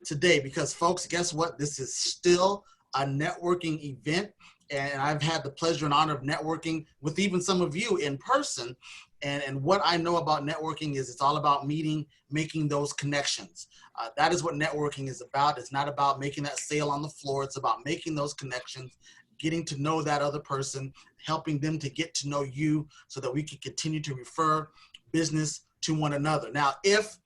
today because, folks, guess what? This is still a networking event, and I've had the pleasure and honor of networking with even some of you in person. And what I know about networking is it's all about meeting, making those connections. That is what networking is about. It's not about making that sale on the floor. It's about making those connections, getting to know that other person, helping them to get to know you so that we can continue to refer business to one another. Now, if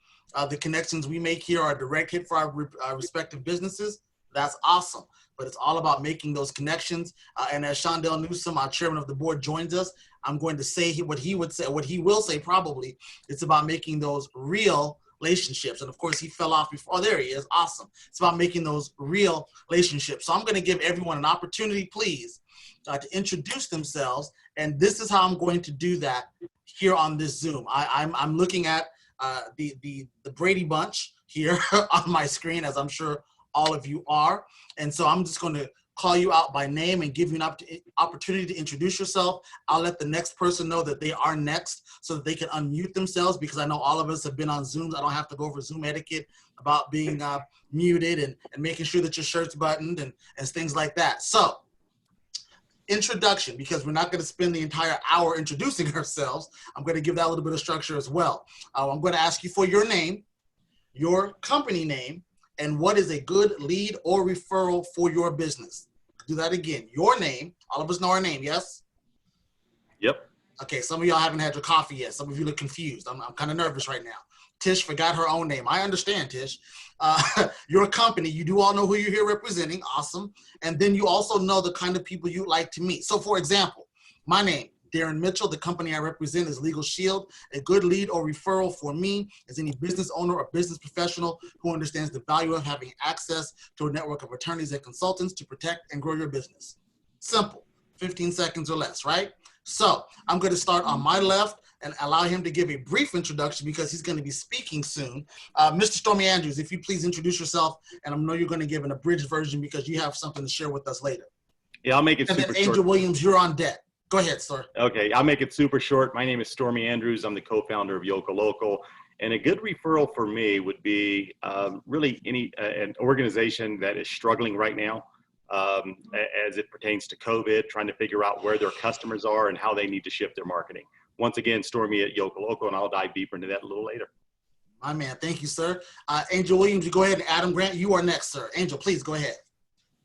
the connections we make here are a direct hit for our respective businesses, that's awesome. But it's all about making those connections. And as Shondell Newsom, our chairman of the board, joins us, I'm going to say what he will say probably. It's about making those real relationships. And of course, he fell off before. Oh, there he is. Awesome. It's about making those real relationships. So I'm going to give everyone an opportunity, please, to introduce themselves. And this is how I'm going to do that here on this Zoom. I'm looking at the Brady Bunch here on my screen, as I'm sure all of you are. And so I'm just going to call you out by name and give you an opportunity to introduce yourself. I'll let the next person know that they are next so that they can unmute themselves, because I know all of us have been on Zooms. I don't have to go over Zoom etiquette about being muted and making sure that your shirt's buttoned and things like that. So introduction, because we're not going to spend the entire hour introducing ourselves. I'm going to give that a little bit of structure as well. I'm going to ask you for your name, your company name, and what is a good lead or referral for your business. Do that again. Your name. All of us know our name, yes? Yep. Okay, some of y'all haven't had your coffee yet. Some of you look confused. I'm kind of nervous right now. Tish forgot her own name. I understand, Tish. Your company, you do all know who you're here representing. Awesome. And then you also know the kind of people you like to meet. So for example, my name, Darren Mitchell. The company I represent is Legal Shield. A good lead or referral for me is any business owner or business professional who understands the value of having access to a network of attorneys and consultants to protect and grow your business. Simple, 15 seconds or less, right? So I'm going to start on my left and allow him to give a brief introduction because he's going to be speaking soon. Mr. Stormy Andrews, if you please introduce yourself, and I know you're going to give an abridged version because you have something to share with us later. Yeah, I'll make it super short. Angel Williams, you're on deck. Go ahead, sir. Okay, I'll make it super short. My name is Stormy Andrews. I'm the co-founder of Yoka Local. And a good referral for me would be really an organization that is struggling right now as it pertains to COVID, trying to figure out where their customers are and how they need to shift their marketing. Once again, Stormy at Yoka Local, and I'll dive deeper into that a little later. My man, thank you, sir. Angel Williams, you go ahead, and Adam Grant, you are next, sir. Angel, please go ahead.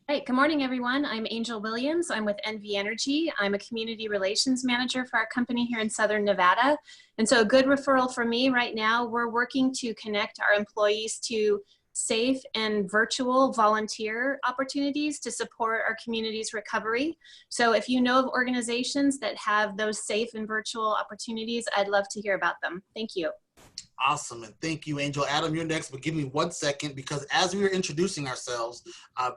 Hey, good morning, everyone. I'm Angel Williams. I'm with NV Energy. I'm a community relations manager for our company here in Southern Nevada. And so a good referral for me right now, we're working to connect our employees to safe and virtual volunteer opportunities to support our community's recovery. So if you know of organizations that have those safe and virtual opportunities, I'd love to hear about them. Thank you. Awesome, and thank you, Angel. Adam, you're next, but give me 1 second, because as we were introducing ourselves,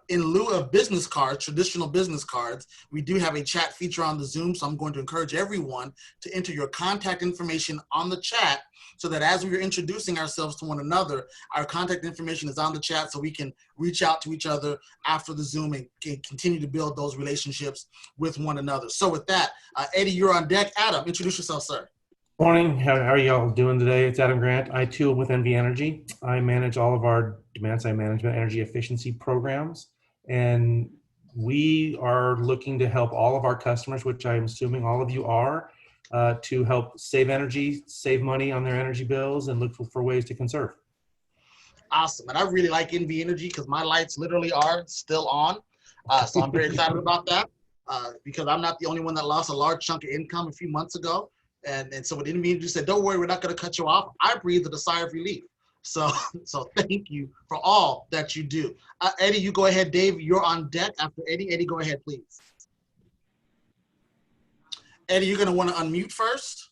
in lieu of business cards, traditional business cards, we do have a chat feature on the Zoom, so I'm going to encourage everyone to enter your contact information on the chat so that as we are introducing ourselves to one another, our contact information is on the chat so we can reach out to each other after the Zoom and continue to build those relationships with one another. So with that, Eddie, you're on deck. Adam, introduce yourself, sir. Morning. How are y'all doing today? It's Adam Grant. I too am with NV Energy. I manage all of our demand side management energy efficiency programs, and we are looking to help all of our customers, which I'm assuming all of you are, to help save energy, save money on their energy bills, and look for ways to conserve. Awesome. And I really like NV Energy because my lights literally are still on. So I'm very excited about that because I'm not the only one that lost a large chunk of income a few months ago. And so what NV Energy said, don't worry, we're not going to cut you off. I breathed a sigh of relief. So thank you for all that you do. Eddie, you go ahead. Dave, you're on deck after Eddie. Eddie, go ahead, please. Eddie, you're going to want to unmute first.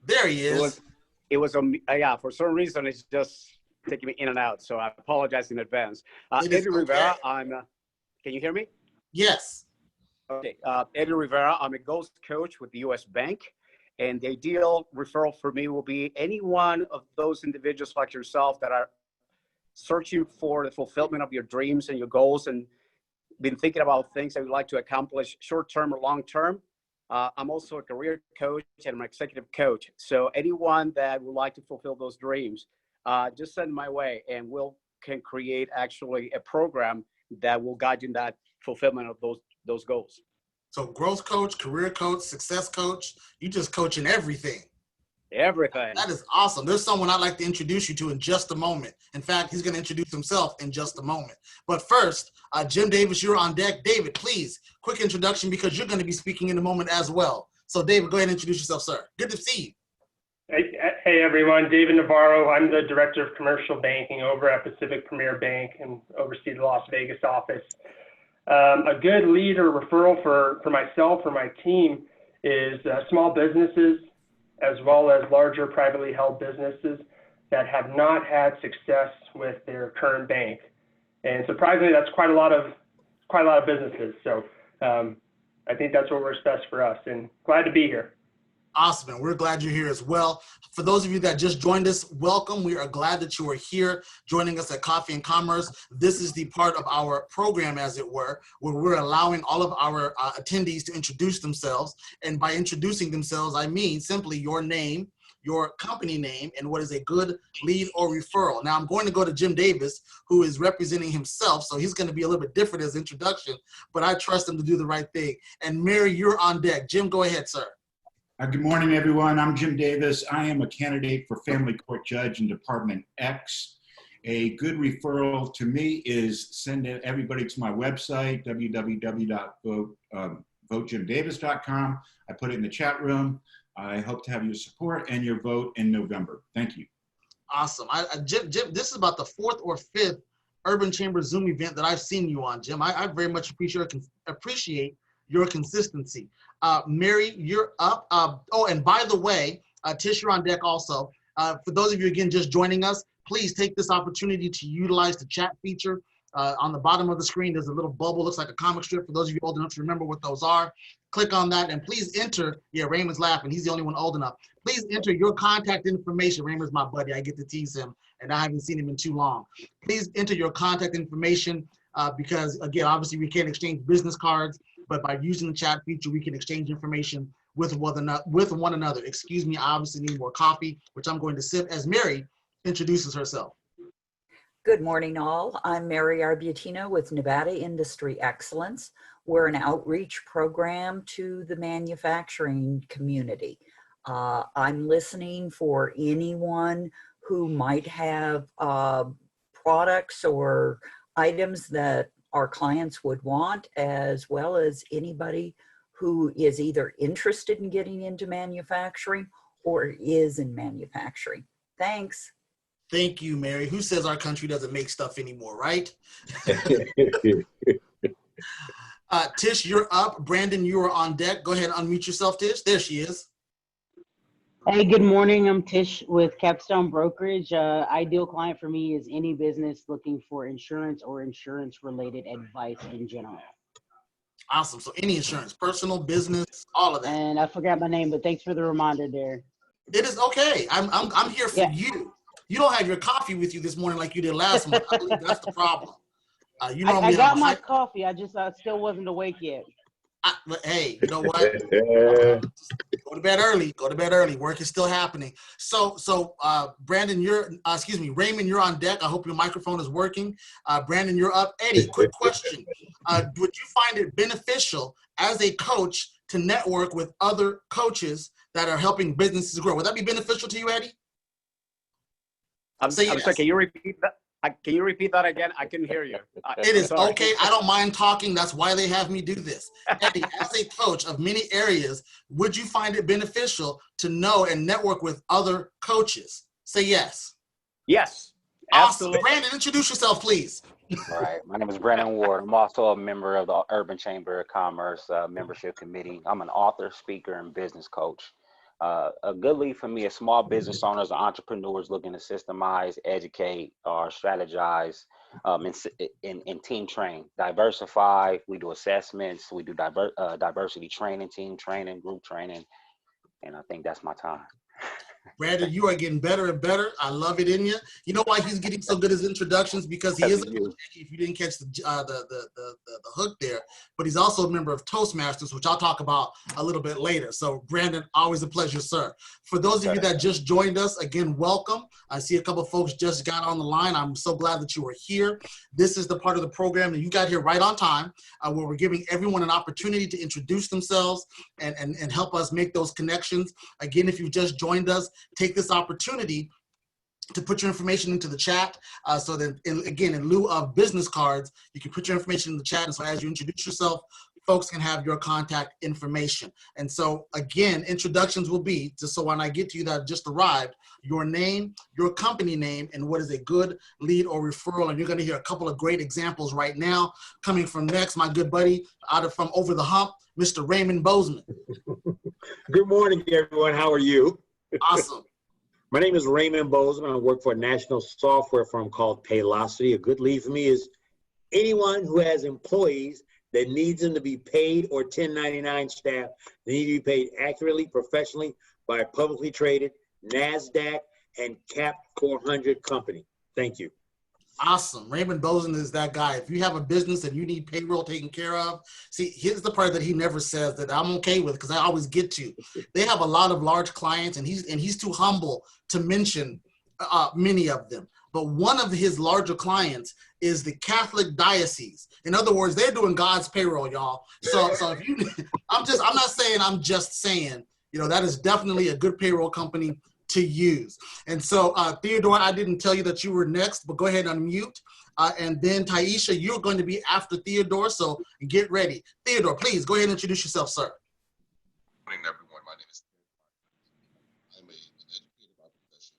There he is. It was yeah, for some reason, it's just taking me in and out. So I apologize in advance. Eddie Rivera, can you hear me? Yes. Okay, Eddie Rivera, I'm a ghost coach with the U.S. Bank, and the ideal referral for me will be any one of those individuals like yourself that are searching for the fulfillment of your dreams and your goals and been thinking about things that you'd like to accomplish short-term or long-term. I'm also a career coach and I'm an executive coach. So anyone that would like to fulfill those dreams, just send my way, and can create actually a program that will guide you in that fulfillment of those goals. So growth coach, career coach, success coach, you just coaching everything. Everything. That is awesome. There's someone I'd like to introduce you to in just a moment. In fact, he's going to introduce himself in just a moment. But first, Jim Davis, you're on deck. David, please, quick introduction because you're going to be speaking in a moment as well. So David, go ahead and introduce yourself, sir. Good to see you. Hey everyone, David Navarro. I'm the Director of Commercial Banking over at Pacific Premier Bank and oversee the Las Vegas office. A good lead or referral for myself or my team is small businesses as well as larger privately held businesses that have not had success with their current bank. And surprisingly, that's quite a lot of businesses. So I think that's what works best for us, and glad to be here. Awesome, and we're glad you're here as well. For those of you that just joined us, welcome. We are glad that you are here joining us at Coffee and Commerce. This is the part of our program, as it were, where we're allowing all of our attendees to introduce themselves. And by introducing themselves, I mean simply your name, your company name, and what is a good lead or referral. Now, I'm going to go to Jim Davis, who is representing himself, so he's going to be a little bit different as introduction, but I trust him to do the right thing. And Mary, you're on deck. Jim, go ahead, sir. Good morning, everyone. I'm Jim Davis. I am a candidate for family court judge in Department X. A good referral to me is send everybody to my website, www.votejimdavis.com. I put it in the chat room. I hope to have your support and your vote in November. Thank you. Awesome. Jim, this is about the 4th or 5th Urban Chamber Zoom event that I've seen you on, Jim. I very much appreciate your consistency. Mary, you're up. Oh, and by the way, Tish, you're on deck also. For those of you, again, just joining us, please take this opportunity to utilize the chat feature. On the bottom of the screen, there's a little bubble, looks like a comic strip. For those of you old enough to remember what those are, click on that and please enter. Yeah, Raymond's laughing. He's the only one old enough. Please enter your contact information. Raymond's my buddy. I get to tease him, and I haven't seen him in too long. Please enter your contact information because, again, obviously we can't exchange business cards, but by using the chat feature, we can exchange information with one another. Excuse me, I obviously need more coffee, which I'm going to sip as Mary introduces herself. Good morning, all. I'm Mary Arbutino with Nevada Industry Excellence. We're an outreach program to the manufacturing community. I'm listening for anyone who might have products or items that our clients would want, as well as anybody who is either interested in getting into manufacturing or is in manufacturing. Thanks. Thank you, Mary. Who says our country doesn't make stuff anymore, right? Tish, you're up. Brandon, you are on deck. Go ahead and unmute yourself, Tish. There she is. Hey, good morning. I'm Tish with Capstone Brokerage. Ideal client for me is any business looking for insurance or insurance-related advice in general. Awesome. So any insurance, personal, business, all of that. And I forgot my name, but thanks for the reminder there. It is okay. I'm here for you. You don't have your coffee with you this morning like you did last month. I believe that's the problem. You know, I got my coffee. I still wasn't awake yet. But hey, you know what? Go to bed early. Go to bed early. Work is still happening. So Brandon, Raymond, you're on deck. I hope your microphone is working. Brandon, you're up. Eddie, quick question. Would you find it beneficial as a coach to network with other coaches that are helping businesses grow? Would that be beneficial to you, Eddie? I'm sorry, can you repeat that? Can you repeat that again? I couldn't hear you. It is okay. I don't mind talking. That's why they have me do this. Eddie, as a coach of many areas, would you find it beneficial to know and network with other coaches? Say yes. Yes. Awesome. Absolutely. Brandon, introduce yourself, please. All right. My name is Brandon Ward. I'm also a member of the Urban Chamber of Commerce membership committee. I'm an author, speaker, and business coach. A good lead for me is small business owners or entrepreneurs looking to systemize, educate, or strategize and team train. Diversify, we do assessments, we do diversity training, team training, group training, and I think that's my time. Brandon, you are getting better and better. I love it in you. You know why he's getting so good at his introductions? Because he is, if you didn't catch the hook there, but he's also a member of Toastmasters, which I'll talk about a little bit later. So Brandon, always a pleasure, sir. For those of you that just joined us, again, welcome. I see a couple of folks just got on the line. I'm so glad that you are here. This is the part of the program that you got here right on time, where we're giving everyone an opportunity to introduce themselves and help us make those connections. Again, if you just joined us, take this opportunity to put your information into the chat, so that, again, in lieu of business cards, you can put your information in the chat, and so as you introduce yourself, folks can have your contact information. And so, again, introductions will be, just so when I get to you that just arrived, your name, your company name, and what is a good lead or referral. And you're going to hear a couple of great examples right now. Coming from next, my good buddy from Over the Hump, Mr. Raymond Bozeman. Good morning, everyone. How are you? Awesome. My name is Raymond Bozeman. I work for a national software firm called Paylocity. A good lead for me is anyone who has employees that needs them to be paid, or 1099 staff. They need to be paid accurately, professionally by a publicly traded NASDAQ and CAP 400 company. Thank you. Awesome. Raymond Bozeman is that guy. If you have a business and you need payroll taken care of, see, here's the part that he never says that I'm okay with, because I always get to. They have a lot of large clients, and he's too humble to mention many of them. But one of his larger clients is the Catholic diocese. In other words, they're doing God's payroll, y'all. So if you, I'm not saying, I'm just saying, that is definitely a good payroll company to use. And so, Theodore, I didn't tell you that you were next, but go ahead and unmute. And then Taisha, you're going to be after Theodore, so get ready. Theodore, please go ahead and introduce yourself, sir. Good morning, everyone. My name is I'm an educator by profession.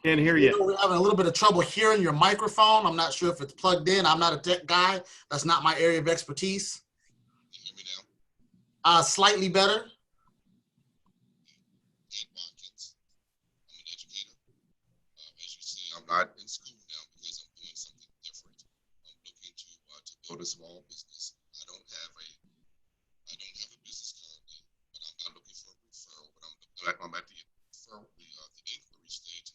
Can't hear you. We're having a little bit of trouble hearing your microphone. I'm not sure if it's plugged in. I'm not a tech guy. That's not my area of expertise. Can you hear me now? Slightly better. Not in school now because I'm doing something different. I'm looking to build a small business. I don't have a business currently, but I'm not looking for a referral. But I'm at the inquiry stage.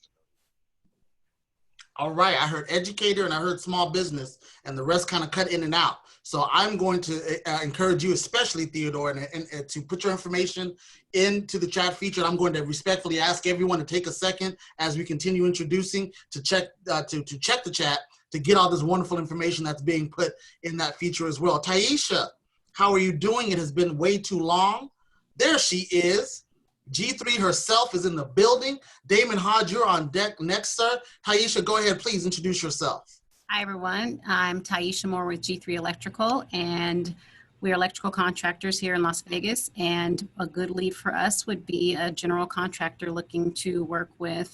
All right, I heard educator and I heard small business, and the rest kind of cut in and out. So I'm going to encourage you, especially Theodore, and to put your information into the chat feature. I'm going to respectfully ask everyone to take a second as we continue introducing to check the chat to get all this wonderful information that's being put in that feature as well. Taisha, how are you doing? It has been way too long. There she is. G3 herself is in the building. Damon Hodge, you're on deck next, sir. Taisha, go ahead, please introduce yourself. Hi, everyone. I'm Taisha Moore with G3 Electrical, and we're electrical contractors here in Las Vegas. And a good lead for us would be a general contractor looking to work with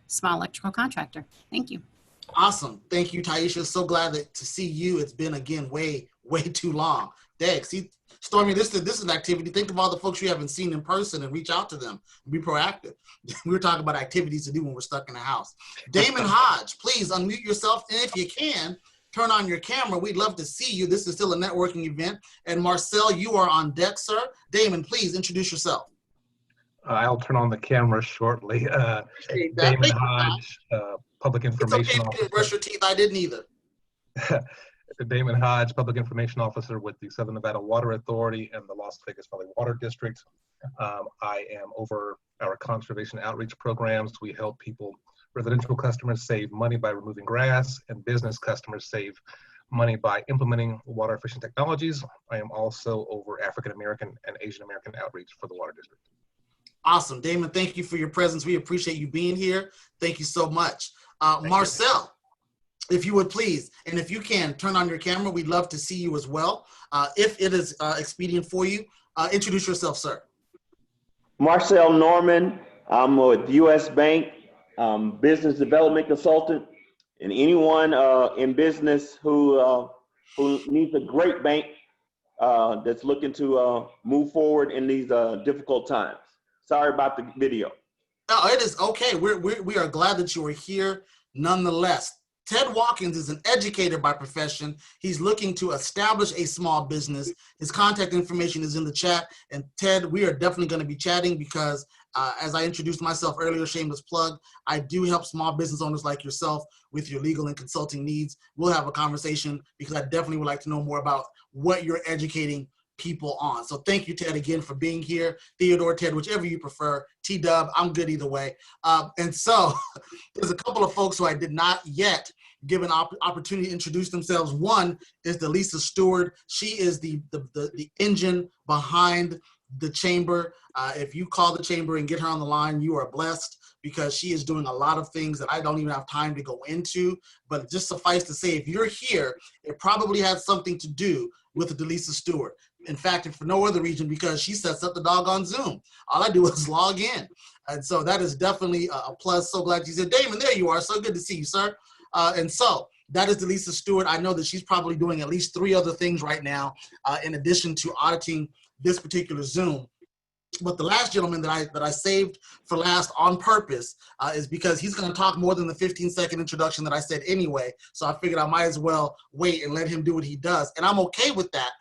small electrical contractor. Thank you. Awesome. Thank you, Taisha. So glad to see you. It's been, again, way too long. Dang, see, Stormy, this is an activity. Think of all the folks you haven't seen in person and reach out to them. Be proactive. We were talking about activities to do when we're stuck in the house. Damon Hodge, please unmute yourself. And if you can, turn on your camera. We'd love to see you. This is still a networking event. And Marcel, you are on deck, sir. Damon, please introduce yourself. I'll turn on the camera shortly. Damon Hodge, Public Information Officer. It's okay if you didn't brush your teeth. I didn't either. Damon Hodge, Public Information Officer with the Southern Nevada Water Authority and the Las Vegas Valley Water District. I am over our conservation outreach programs. We help residential customers save money by removing grass, and business customers save money by implementing water efficient technologies. I am also over African American and Asian American outreach for the Water District. Awesome. Damon, thank you for your presence. We appreciate you being here. Thank you so much. Marcel, if you would please, and if you can, turn on your camera. We'd love to see you as well. If it is expedient for you, introduce yourself, sir. Marcel Norman. I'm with U.S. Bank, business development consultant, and anyone in business who needs a great bank that's looking to move forward in these difficult times. Sorry about the video. No, it is okay. We are glad that you are here nonetheless. Ted Watkins is an educator by profession. He's looking to establish a small business. His contact information is in the chat. And Ted, we are definitely going to be chatting because As I introduced myself earlier, shameless plug, I do help small business owners like yourself with your legal and consulting needs. We'll have a conversation because I definitely would like to know more about what you're educating people on. So thank you, Ted, again for being here. Theodore, Ted, whichever you prefer. T-Dub, I'm good either way. And so there's a couple of folks who I did not yet give an opportunity to introduce themselves. One is Delisa Stewart. She is the engine behind the chamber. If you call the chamber and get her on the line, you are blessed because she is doing a lot of things that I don't even have time to go into. But just suffice to say, if you're here, it probably has something to do with Delisa Stewart. In fact, if for no other reason, because she sets up the doggone Zoom. All I do is log in. And so that is definitely a plus. So glad you said, Damon, there you are. So good to see you, sir. And so that is Delisa Stewart. I know that she's probably doing at least 3 other things right now, in addition to auditing this particular Zoom. But the last gentleman that I saved for last on purpose is because he's going to talk more than the 15-second introduction that I said anyway. So I figured I might as well wait and let him do what he does. And I'm okay with that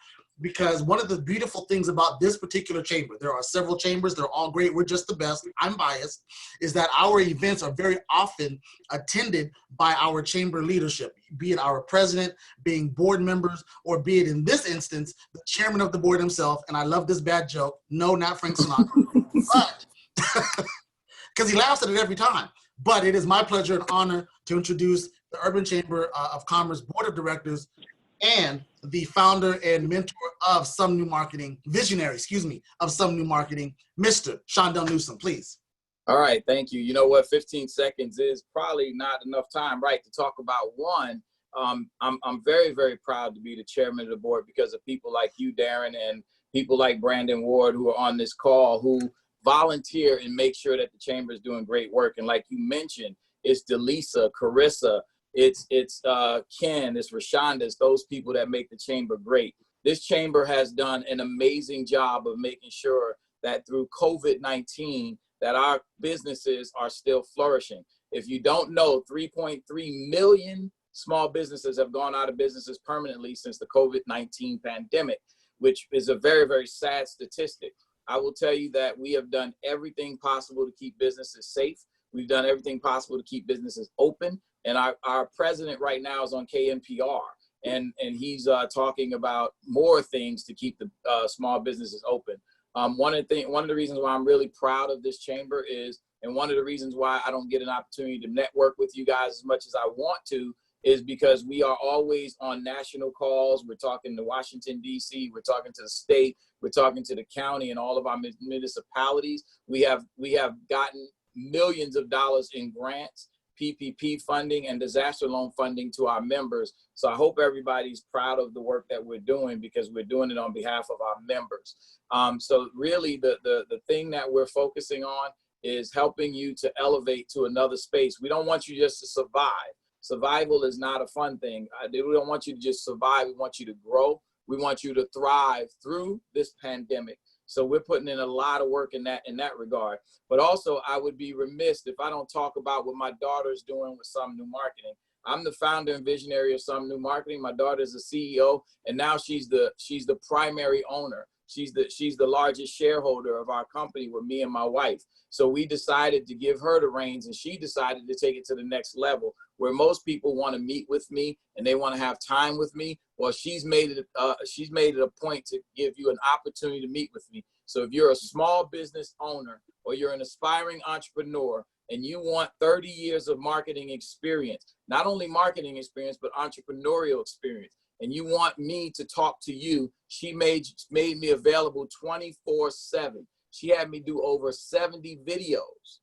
because one of the beautiful things about this particular chamber, there are several chambers, they're all great, we're just the best, I'm biased, is that our events are very often attended by our chamber leadership, be it our president, being board members, or be it in this instance, the chairman of the board himself, and I love this bad joke, no, not Frank Sinatra, but, because he laughs at it every time. But it is my pleasure and honor to introduce the Urban Chamber of Commerce Board of Directors and the founder and mentor of Some New Marketing, visionary, of Some New Marketing, Mr. Shondell Newsom, please. All right, thank you. You know what, 15 seconds is probably not enough time, right, to talk about one. I'm very, very proud to be the chairman of the board because of people like you, Darren, and people like Brandon Ward who are on this call who volunteer and make sure that the chamber is doing great work. And like you mentioned, it's Delisa, Carissa, it's Ken, it's Rashonda, it's those people that make the chamber great. This chamber has done an amazing job of making sure that through COVID-19 that our businesses are still flourishing. If you don't know, 3.3 million small businesses have gone out of businesses permanently since the COVID-19 pandemic, which is a very, very sad statistic. I will tell you that we have done everything possible to keep businesses safe. We've done everything possible to keep businesses open. And our president right now is on KNPR, and he's talking about more things to keep the small businesses open. One of the reasons why I'm really proud of this chamber is, and one of the reasons why I don't get an opportunity to network with you guys as much as I want to, is because we are always on national calls. We're talking to Washington, D.C., we're talking to the state, we're talking to the county and all of our municipalities. We have gotten millions of dollars in grants, PPP funding, and disaster loan funding to our members. So I hope everybody's proud of the work that we're doing because we're doing it on behalf of our members. So really the thing that we're focusing on is helping you to elevate to another space. We don't want you just to survive. Survival is not a fun thing. We don't want you to just survive. We want you to grow. We want you to thrive through this pandemic. So we're putting in a lot of work in that regard. But also, I would be remiss if I don't talk about what my daughter's doing with Some New Marketing. I'm the founder and visionary of Some New Marketing. My daughter is the CEO, and now she's the primary owner. She's the largest shareholder of our company with me and my wife. So we decided to give her the reins, and she decided to take it to the next level, where most people want to meet with me and they want to have time with me. Well, she's made it a point to give you an opportunity to meet with me. So if you're a small business owner or you're an aspiring entrepreneur and you want 30 years of marketing experience, not only marketing experience, but entrepreneurial experience, and you want me to talk to you, she made me available 24/7. She had me do over 70 videos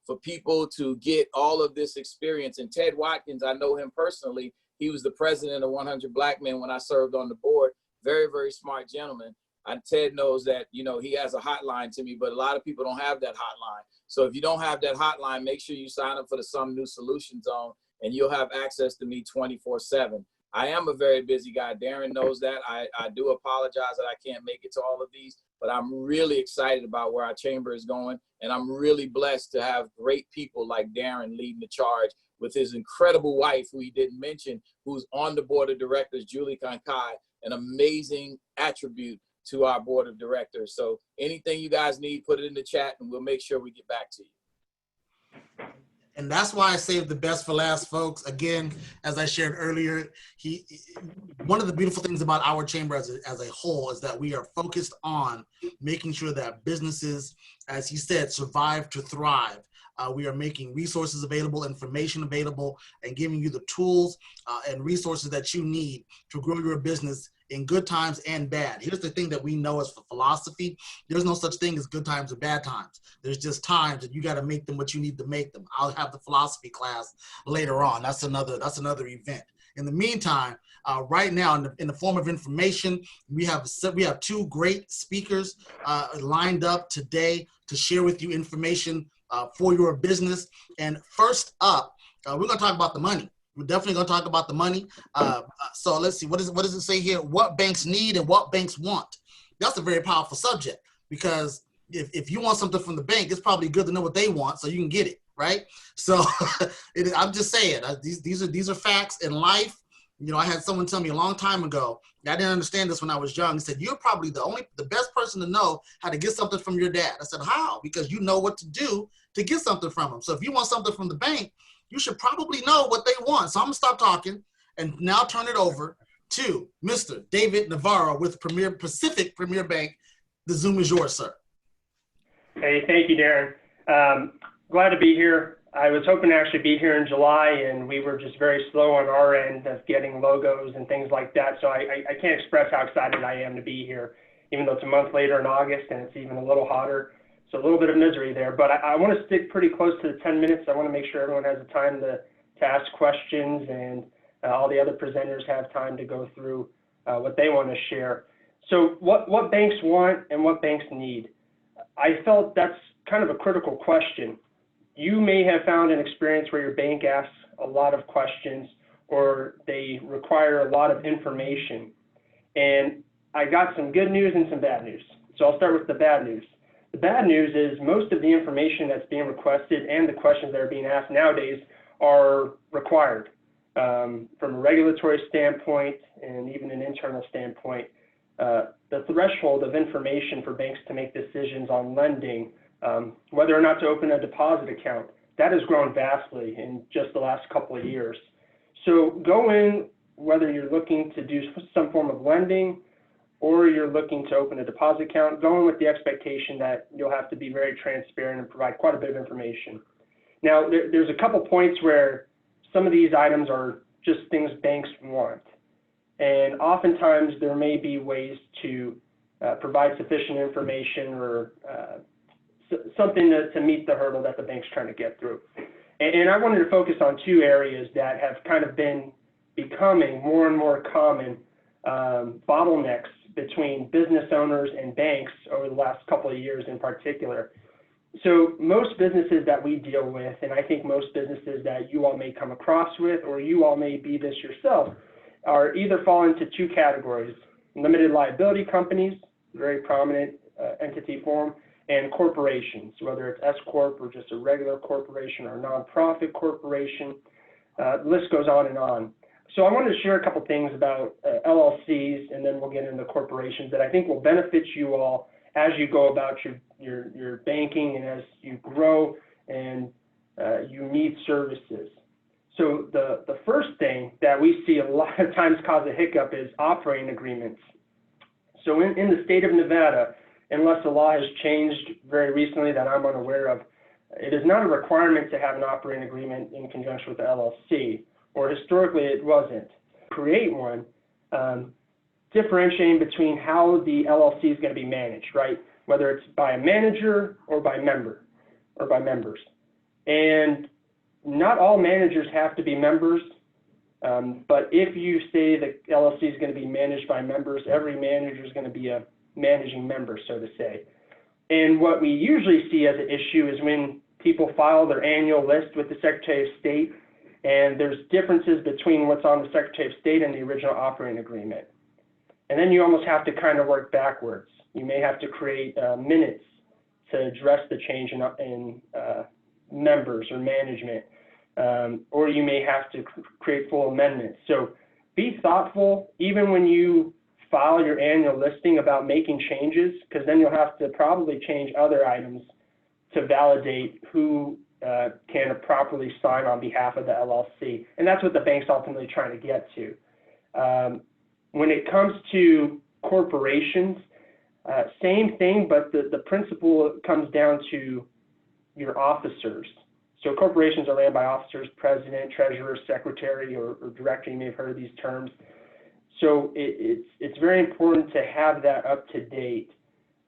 for people to get all of this experience. And Ted Watkins, I know him personally. He was the president of 100 Black Men when I served on the board. Very, very smart gentleman. And Ted knows that, you know, he has a hotline to me, but a lot of people don't have that hotline. So if you don't have that hotline, make sure you sign up for the Some New Solution Zone, and you'll have access to me 24/7. I am a very busy guy. Darren knows that. I do apologize that I can't make it to all of these, but I'm really excited about where our chamber is going. And I'm really blessed to have great people like Darren leading the charge with his incredible wife, who he didn't mention, who's on the board of directors, Julie Kankai, an amazing attribute to our board of directors. So anything you guys need, put it in the chat and we'll make sure we get back to you. And that's why I saved the best for last, folks. Again, as I shared earlier, one of the beautiful things about our chamber as a whole is that we are focused on making sure that businesses, as he said, survive to thrive. We are making resources available, information available, and giving you the tools and resources that you need to grow your business in good times and bad. Here's the thing that we know as for philosophy: there's no such thing as good times or bad times. There's just times that you got to make them what you need to make them. I'll have the philosophy class later on. That's another event. In the meantime, right now, in the form of information, we have two great speakers lined up today to share with you information for your business. And first up, we're going to talk about the money. We're definitely going to talk about the money. So let's see, what does it say here? What banks need and what banks want. That's a very powerful subject, because if you want something from the bank, it's probably good to know what they want so you can get it, right? So I'm just saying, these are facts in life. You know, I had someone tell me a long time ago, I didn't understand this when I was young. He said, you're probably the best person to know how to get something from your dad. I said, how? Because you know what to do to get something from him. So if you want something from the bank, you should probably know what they want. So I'm gonna stop talking and now turn it over to Mr. David Navarro with Pacific Premier Bank. The Zoom is yours, sir. Hey, thank you, Darren. Glad to be here. I was hoping to actually be here in July, and we were just very slow on our end of getting logos and things like that. So I can't express how excited I am to be here, even though it's a month later in August and it's even a little hotter. So a little bit of misery there, but I want to stick pretty close to the 10 minutes. I want to make sure everyone has the time to ask questions, and all the other presenters have time to go through what they want to share. So what banks want and what banks need? I felt that's kind of a critical question. You may have found an experience where your bank asks a lot of questions or they require a lot of information. And I got some good news and some bad news. So I'll start with the bad news. The bad news is most of the information that's being requested and the questions that are being asked nowadays are required from a regulatory standpoint and even an internal standpoint. The threshold of information for banks to make decisions on lending, whether or not to open a deposit account, that has grown vastly in just the last couple of years. So go in, whether you're looking to do some form of lending or you're looking to open a deposit account, go in with the expectation that you'll have to be very transparent and provide quite a bit of information. Now, there's a couple points where some of these items are just things banks want. And oftentimes there may be ways to provide sufficient information or something to meet the hurdle that the bank's trying to get through. And I wanted to focus on two areas that have kind of been becoming more and more common bottlenecks between business owners and banks over the last couple of years in particular. So most businesses that we deal with, and I think most businesses that you all may come across with, or you all may be this yourself, are either fall into two categories: limited liability companies, very prominent entity form, and corporations, whether it's S Corp or just a regular corporation or a nonprofit corporation. The list goes on and on. So I wanted to share a couple things about LLCs, and then we'll get into corporations that I think will benefit you all as you go about your banking and as you grow and you need services. So the first thing that we see a lot of times cause a hiccup is operating agreements. So in the state of Nevada, unless the law has changed very recently that I'm unaware of, it is not a requirement to have an operating agreement in conjunction with the LLC, or historically it wasn't. Create one, differentiating between how the LLC is going to be managed, right? Whether it's by a manager or by member or by members. And not all managers have to be members, but if you say the LLC is going to be managed by members, every manager is going to be a managing member, so to say. And what we usually see as an issue is when people file their annual list with the Secretary of State, and there's differences between what's on the Secretary of State and the original operating agreement. And then you almost have to kind of work backwards. You may have to create minutes to address the change in members or management, or you may have to create full amendments. So be thoughtful, even when you file your annual listing about making changes, because then you'll have to probably change other items to validate who can properly sign on behalf of the LLC. And that's what the bank's ultimately trying to get to. When it comes to corporations, same thing, but the principle comes down to your officers. So corporations are ran by officers, president, treasurer, secretary, or director. You may have heard of these terms. So it's very important to have that up to date.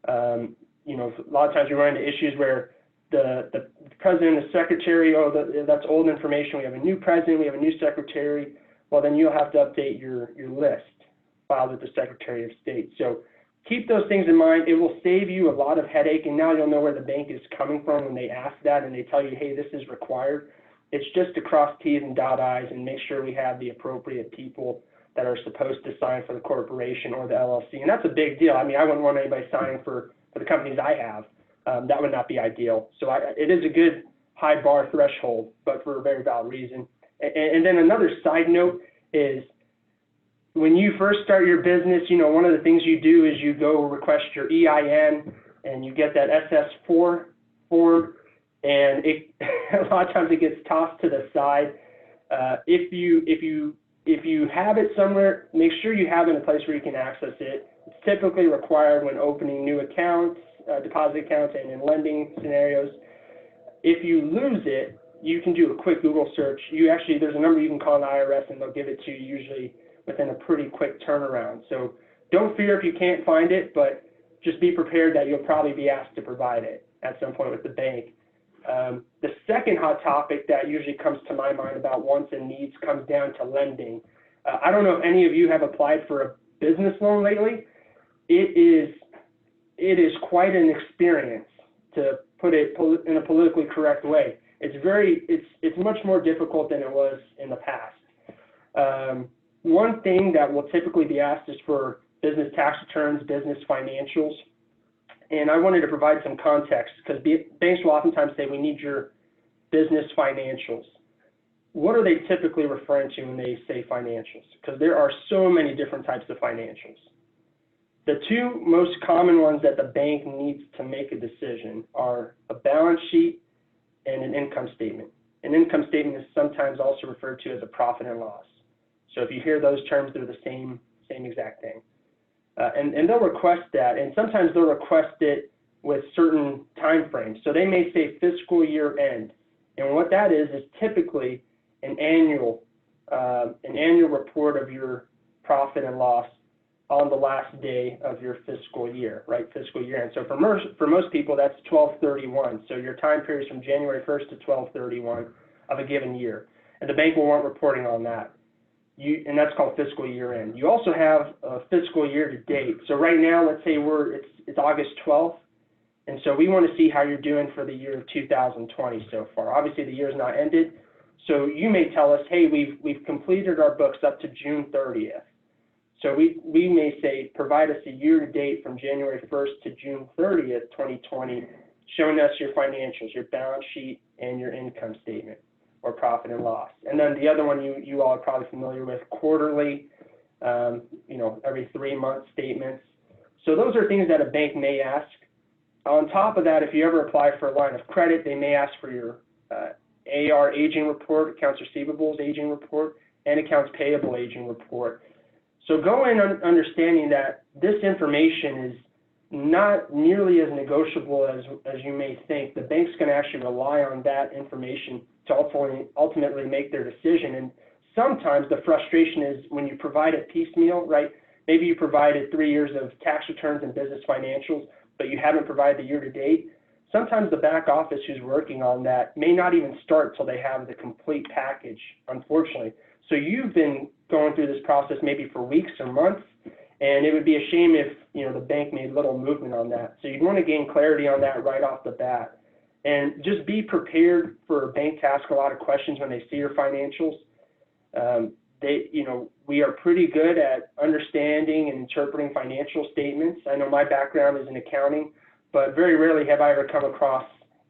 You know, a lot of times we run into issues where the president and the secretary, that's old information. We have a new president, we have a new secretary. Well, then you'll have to update your list filed with the Secretary of State. So keep those things in mind. It will save you a lot of headache, and now you'll know where the bank is coming from when they ask that and they tell you, hey, this is required. It's just to cross T's and dot I's and make sure we have the appropriate people that are supposed to sign for the corporation or the LLC. And that's a big deal. I mean, I wouldn't want anybody signing for the companies I have. That would not be ideal. So it is a good high bar threshold, but for a very valid reason. And then another side note is when you first start your business, you know, one of the things you do is you go request your EIN and you get that SS4 form, and a lot of times it gets tossed to the side. If you have it somewhere, make sure you have it in a place where you can access it. It's typically required when opening new accounts, deposit accounts, and in lending scenarios. If you lose it, you can do a quick Google search. There's a number you can call an IRS and they'll give it to you usually within a pretty quick turnaround. So don't fear if you can't find it, but just be prepared that you'll probably be asked to provide it at some point with the bank. The second hot topic that usually comes to my mind about wants and needs comes down to lending. I don't know if any of you have applied for a business loan lately. It is quite an experience, to put it in a politically correct way. It's much more difficult than it was in the past. One thing that will typically be asked is for business tax returns, business financials. And I wanted to provide some context because banks will oftentimes say, we need your business financials. What are they typically referring to when they say financials? Because there are so many different types of financials. The two most common ones that the bank needs to make a decision are a balance sheet and an income statement. An income statement is sometimes also referred to as a profit and loss. So if you hear those terms, they're the same exact thing. And they'll request that, and sometimes they'll request it with certain time frames. So they may say fiscal year end, and what that is typically an annual report of your profit and loss on the last day of your fiscal year, right? Fiscal year end. So for most people, that's 12/31. So your time period is from January 1st to 12/31 of a given year, and the bank will want reporting on that. And that's called fiscal year end. You also have a fiscal year to date. So right now, let's say it's August 12th, and so we want to see how you're doing for the year of 2020 so far. Obviously, the year's not ended, so you may tell us, hey, we've completed our books up to June 30th. So we may say, provide us a year to date from January 1st to June 30th, 2020, showing us your financials, your balance sheet, and your income statement, or profit and loss. And then the other one you all are probably familiar with, quarterly, every 3-month statements. So those are things that a bank may ask. On top of that, if you ever apply for a line of credit, they may ask for your AR aging report, accounts receivables aging report, and accounts payable aging report. So go in understanding that this information is not nearly as negotiable as you may think. The bank's going to actually rely on that information to ultimately make their decision. And sometimes the frustration is when you provide it piecemeal, right? Maybe you provided 3 years of tax returns and business financials, but you haven't provided the year to date. Sometimes the back office who's working on that may not even start till they have the complete package, unfortunately. So you've been going through this process maybe for weeks or months, and it would be a shame if the bank made little movement on that. So you'd want to gain clarity on that right off the bat. And just be prepared for a bank to ask a lot of questions when they see your financials. We are pretty good at understanding and interpreting financial statements. I know my background is in accounting, but very rarely have I ever come across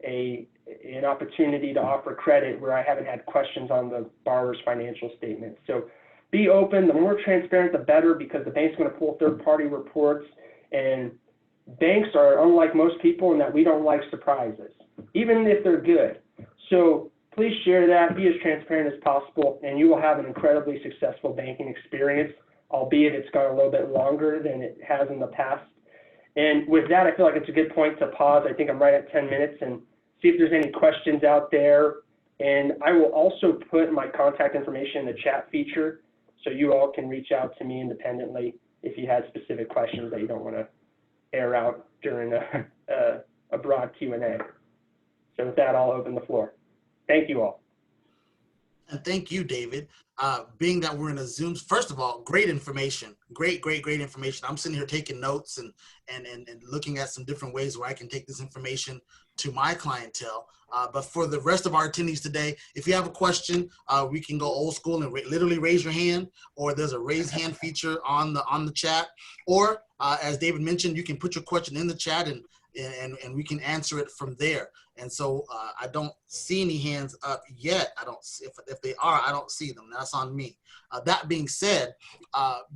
an opportunity to offer credit where I haven't had questions on the borrower's financial statement. So be open. The more transparent, the better, because the bank's going to pull third-party reports. And banks are unlike most people in that we don't like surprises, even if they're good. So please share that, be as transparent as possible, and you will have an incredibly successful banking experience, albeit it's gone a little bit longer than it has in the past. And with that, I feel like it's a good point to pause. I think I'm right at 10 minutes, and see if there's any questions out there. And I will also put my contact information in the chat feature, so you all can reach out to me independently if you had specific questions that you don't want to air out during a broad Q&A. So with that, I'll open the floor. Thank you all. And thank you, David. Being that we're in a Zoom, first of all, great information, great information. I'm sitting here taking notes and looking at some different ways where I can take this information to my clientele. But for the rest of our attendees today, if you have a question, we can go old school and literally raise your hand, or there's a raise hand feature on the chat, or as David mentioned, you can put your question in the chat and we can answer it from there. And so I don't see any hands up yet. I don't see, if they are, I don't see them. That's on me. That being said,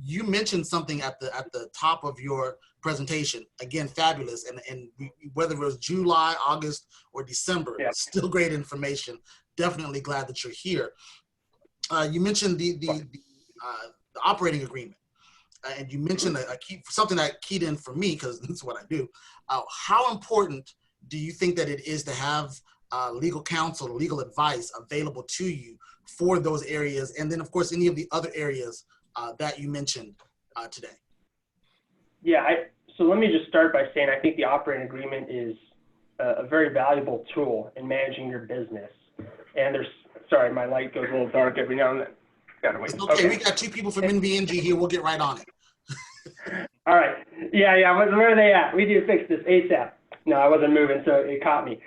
you mentioned something at the top of your presentation. Again, fabulous. And whether it was July, August, or December, yeah, still great information. Definitely glad that you're here. You mentioned the operating agreement. And you mentioned something that keyed in for me, because that's what I do. How important do you think that it is to have legal counsel, legal advice available to you for those areas? And then, of course, any of the other areas that you mentioned today. Yeah, so let me just start by saying I think the operating agreement is a very valuable tool in managing your business. And sorry, my light goes a little dark every now and then. Gotta wait. It's okay, we got two people from NVNG here. We'll get right on it. All right. Yeah. Where are they at? We need to fix this ASAP. No, I wasn't moving, so it caught me.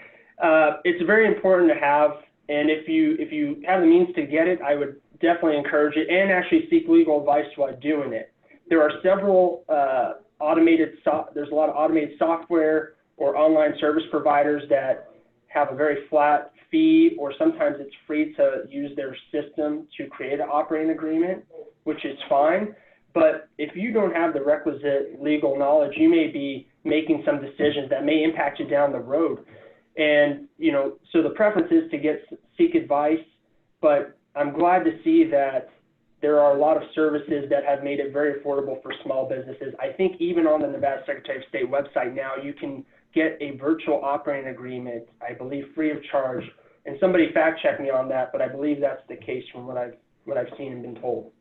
It's very important to have, and if you have the means to get it, I would definitely encourage it, and actually seek legal advice while doing it. There are several there's a lot of automated software or online service providers that have a very flat fee, or sometimes it's free to use their system to create an operating agreement, which is fine. But if you don't have the requisite legal knowledge, you may be making some decisions that may impact you down the road. And, so the preference is to seek advice, but I'm glad to see that there are a lot of services that have made it very affordable for small businesses. I think even on the Nevada Secretary of State website now, you can get a virtual operating agreement, I believe, free of charge. And somebody fact check me on that, but I believe that's the case from what I've seen and been told.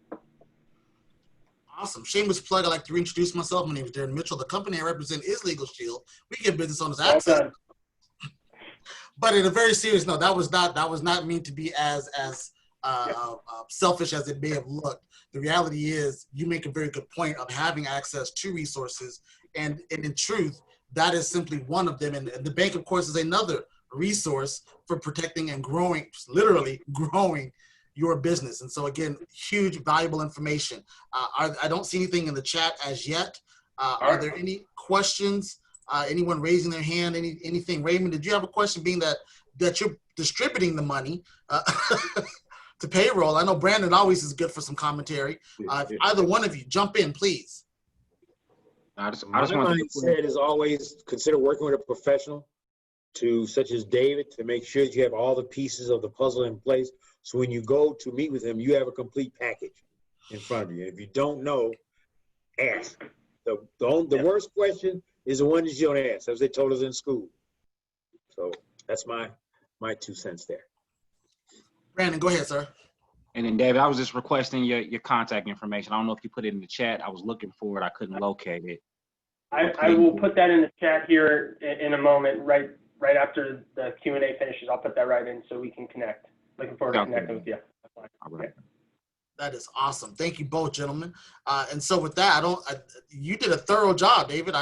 Awesome. Shameless plug. I'd like to reintroduce myself. My name is Darren Mitchell. The company I represent is Legal Shield. We give business owners access. Well, but in a very serious note, that was not meant to be as selfish as it may have looked. The reality is, you make a very good point of having access to resources, and in truth, that is simply one of them. And the bank, of course, is another resource for protecting and growing, literally growing your business. And so again, huge, valuable information. I don't see anything in the chat as yet. Are there any questions? Anyone raising their hand? Anything? Raymond, did you have a question, being that you're distributing the money to payroll? I know Brandon always is good for some commentary. Either one of you, jump in, please. My mindset is always consider working with a professional, such as David, to make sure that you have all the pieces of the puzzle in place. So when you go to meet with him, you have a complete package in front of you. And if you don't know, ask. The worst question is the one that you don't ask, as they told us in school. So that's my 2 cents there. Brandon, go ahead, sir. And then David, I was just requesting your contact information. I don't know if you put it in the chat. I was looking for it. I couldn't locate it. I will put that in the chat here in a moment, right after the Q&A finishes. I'll put that right in so we can connect. Looking forward to connecting with you. All right. That is awesome. Thank you both, gentlemen. And so with that, you did a thorough job, David.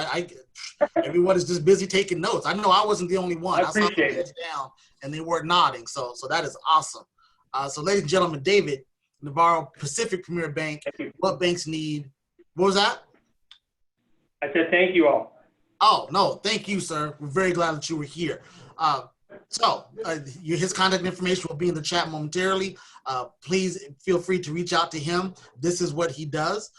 Everyone is just busy taking notes. I know I wasn't the only one. I saw them heads down and they were nodding. So that is awesome. So ladies and gentlemen, David Navarro, Pacific Premier Bank. What banks need? What was that? I said thank you all. Oh, no, thank you, sir. We're very glad that you were here. So his contact information will be in the chat momentarily. Please feel free to reach out to him. This is what he does.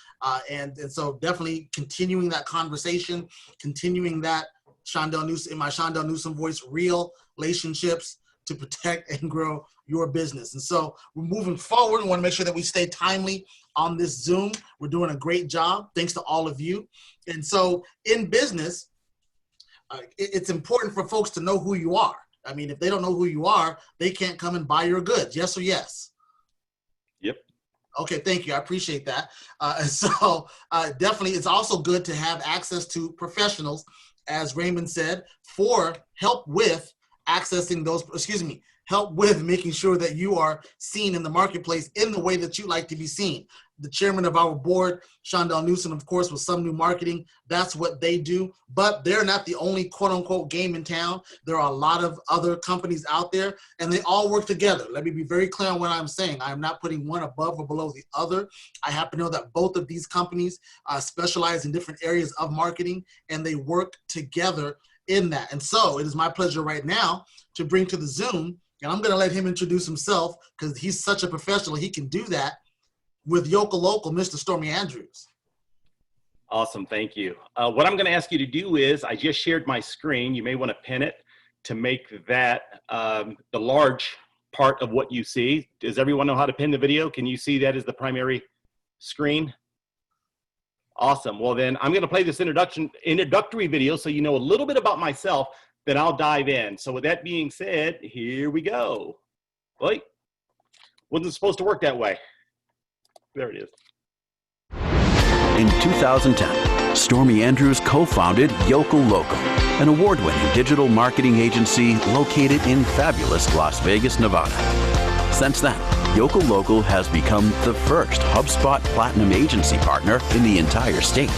And so definitely continuing that conversation, continuing that Shondell Newsom, in my Shondell Newsom voice, real relationships to protect and grow your business. And so we're moving forward. We want to make sure that we stay timely on this Zoom. We're doing a great job. Thanks to all of you. And so in business, it's important for folks to know who you are. I mean, if they don't know who you are, they can't come and buy your goods. Yes or yes? Yep. Okay, thank you. I appreciate that. Definitely, it's also good to have access to professionals, as Raymond said, for help with accessing those, help with making sure that you are seen in the marketplace in the way that you like to be seen. The chairman of our board, Shondell Newsom, of course, with Some New Marketing, that's what they do. But they're not the only quote-unquote game in town. There are a lot of other companies out there, and they all work together. Let me be very clear on what I'm saying. I am not putting one above or below the other. I happen to know that both of these companies specialize in different areas of marketing, and they work together in that. And so it is my pleasure right now to bring to the Zoom, and I'm going to let him introduce himself because he's such a professional. He can do that. With Yoka Local, Mr. Stormy Andrews. Awesome, thank you. What I'm gonna ask you to do is, I just shared my screen. You may wanna pin it to make that the large part of what you see. Does everyone know how to pin the video? Can you see that as the primary screen? Awesome, well then I'm gonna play this introductory video so you know a little bit about myself, then I'll dive in. So with that being said, here we go. Wait, wasn't supposed to work that way. There it is. In 2010, Stormy Andrews co-founded Yoka Local, an award-winning digital marketing agency located in fabulous Las Vegas, Nevada. Since then, Yoka Local has become the first HubSpot Platinum agency partner in the entire state.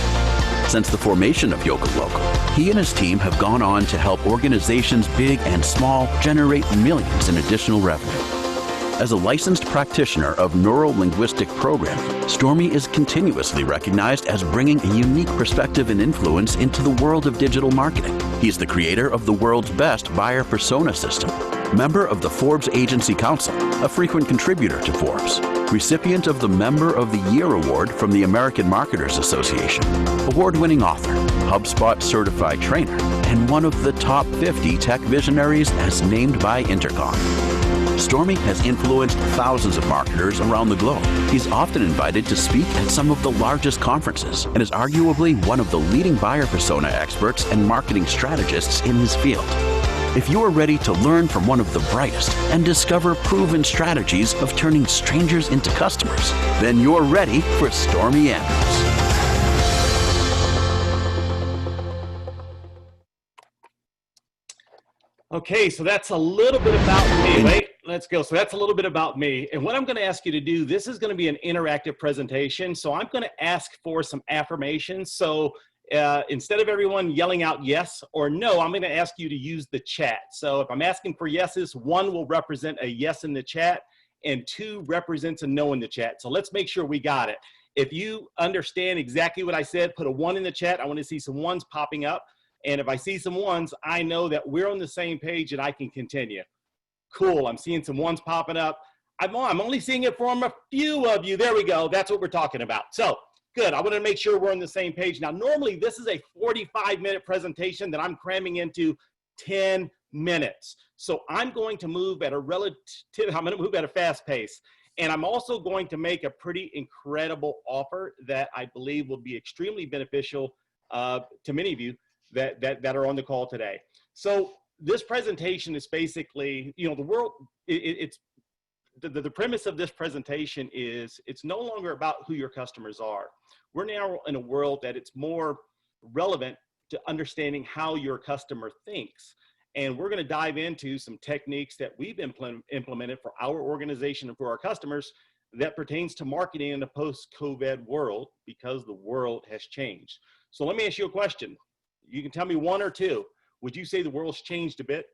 Since the formation of Yoka Local, he and his team have gone on to help organizations big and small generate millions in additional revenue. As a licensed practitioner of neuro-linguistic programming, Stormy is continuously recognized as bringing a unique perspective and influence into the world of digital marketing. He's the creator of the world's best buyer persona system, member of the Forbes Agency Council, a frequent contributor to Forbes, recipient of the Member of the Year Award from the American Marketers Association, award-winning author, HubSpot certified trainer, and one of the top 50 tech visionaries as named by Intercom. Stormy has influenced thousands of marketers around the globe. He's often invited to speak at some of the largest conferences and is arguably one of the leading buyer persona experts and marketing strategists in his field. If you are ready to learn from one of the brightest and discover proven strategies of turning strangers into customers, then you're ready for Stormy Andrews. Okay, so that's a little bit about me. Wait, let's go. So that's a little bit about me. And what I'm going to ask you to do, this is going to be an interactive presentation. So I'm going to ask for some affirmations. So instead of everyone yelling out yes or no, I'm going to ask you to use the chat. So if I'm asking for yeses, 1 will represent a yes in the chat and 2 represents a no in the chat. So let's make sure we got it. If you understand exactly what I said, put a 1 in the chat. I want to see some 1s popping up. And if I see some 1s, I know that we're on the same page and I can continue. Cool, I'm seeing some 1s popping up. I'm only seeing it from a few of you. There we go, that's what we're talking about. So, good, I want to make sure we're on the same page. Now, normally this is a 45-minute presentation that I'm cramming into 10 minutes. So I'm going to move at a fast pace. And I'm also going to make a pretty incredible offer that I believe will be extremely beneficial to many of you that are on the call today. So this presentation is basically, you know, the world, the premise of this presentation is it's no longer about who your customers are. We're now in a world that it's more relevant to understanding how your customer thinks. And we're going to dive into some techniques that we've implemented for our organization and for our customers that pertains to marketing in a post-COVID world because the world has changed. So let me ask you a question. You can tell me 1 or 2. Would you say the world's changed a bit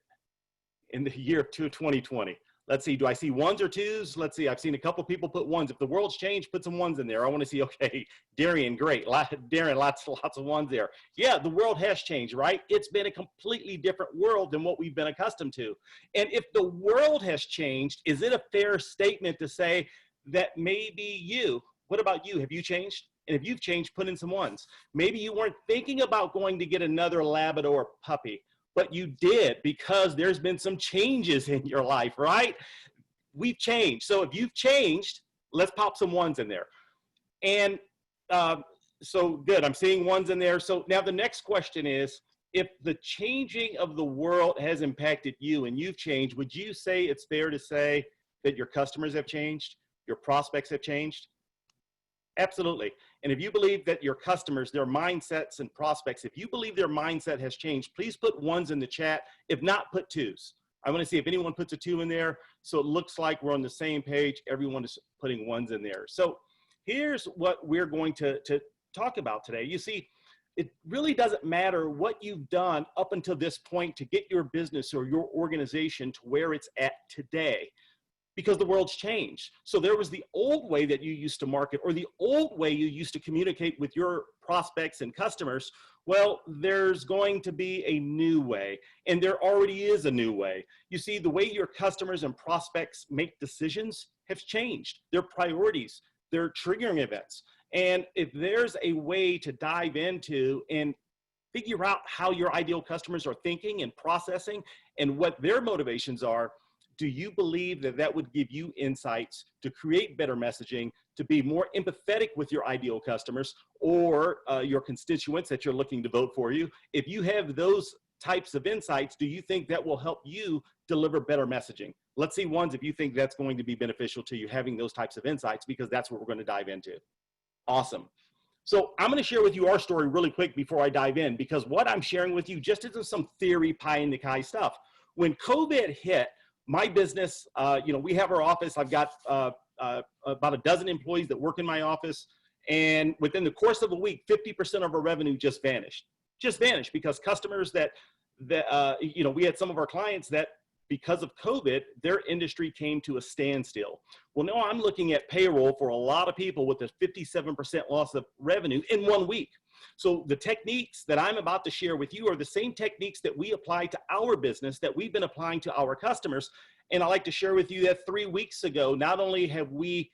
in the year of 2020? Let's see, do I see ones or twos? Let's see, I've seen a couple people put ones. If the world's changed, put some ones in there. I want to see, okay, Darian, great. Darren, lots of ones there. Yeah, the world has changed, right? It's been a completely different world than what we've been accustomed to. And if the world has changed, is it a fair statement to say that maybe you, what about you? Have you changed? And if you've changed, put in some ones. Maybe you weren't thinking about going to get another Labrador puppy, but you did because there's been some changes in your life, right? We've changed. So if you've changed, let's pop some ones in there. And so good, I'm seeing ones in there. So now the next question is, if the changing of the world has impacted you and you've changed, would you say it's fair to say that your customers have changed, your prospects have changed? Absolutely. And if you believe that your customers, their mindsets and prospects, if you believe their mindset has changed, please put ones in the chat. If not, put twos. I want to see if anyone puts a 2 in there. So it looks like we're on the same page. Everyone is putting ones in there. So here's what we're going to talk about today. You see, it really doesn't matter what you've done up until this point to get your business or your organization to where it's at today, because the world's changed. So there was the old way that you used to market, or the old way you used to communicate with your prospects and customers. Well, there's going to be a new way, and there already is a new way. You see, the way your customers and prospects make decisions have changed. Their priorities, their triggering events. And if there's a way to dive into and figure out how your ideal customers are thinking and processing and what their motivations are, do you believe that that would give you insights to create better messaging, to be more empathetic with your ideal customers or your constituents that you're looking to vote for you? If you have those types of insights, do you think that will help you deliver better messaging? Let's see ones if you think that's going to be beneficial to you, having those types of insights, because that's what we're going to dive into. Awesome. So I'm going to share with you our story really quick before I dive in, because what I'm sharing with you just isn't some theory pie in the sky stuff. When COVID hit, my business, we have our office. I've got about a dozen employees that work in my office. And within the course of a week, 50% of our revenue just vanished. Just vanished because customers we had some of our clients that, because of COVID, their industry came to a standstill. Well, now I'm looking at payroll for a lot of people with a 57% loss of revenue in 1 week. So the techniques that I'm about to share with you are the same techniques that we apply to our business that we've been applying to our customers. And I like to share with you that 3 weeks ago, not only have we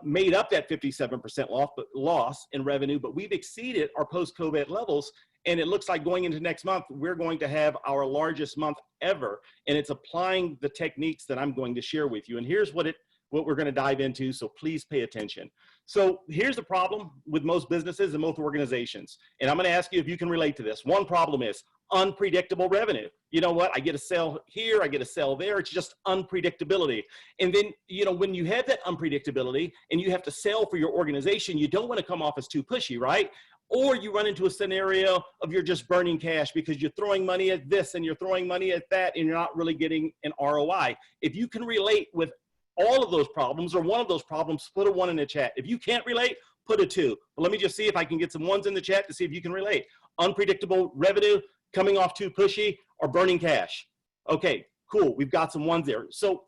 made up that 57% loss in revenue, but we've exceeded our post-COVID levels. And it looks like going into next month, we're going to have our largest month ever. And it's applying the techniques that I'm going to share with you. And here's what we're going to dive into, so please pay attention. So here's the problem with most businesses and most organizations. And I'm going to ask you if you can relate to this. One problem is unpredictable revenue. You know what? I get a sale here, I get a sale there. It's just unpredictability. And then, when you have that unpredictability and you have to sell for your organization, you don't want to come off as too pushy, right? Or you run into a scenario of you're just burning cash because you're throwing money at this and you're throwing money at that and you're not really getting an ROI. If you can relate with all of those problems or one of those problems, put a 1 in the chat. If you can't relate, put a 2. But let me just see if I can get some 1s in the chat to see if you can relate. Unpredictable revenue, coming off too pushy, or burning cash. Okay, cool. We've got some 1s there. So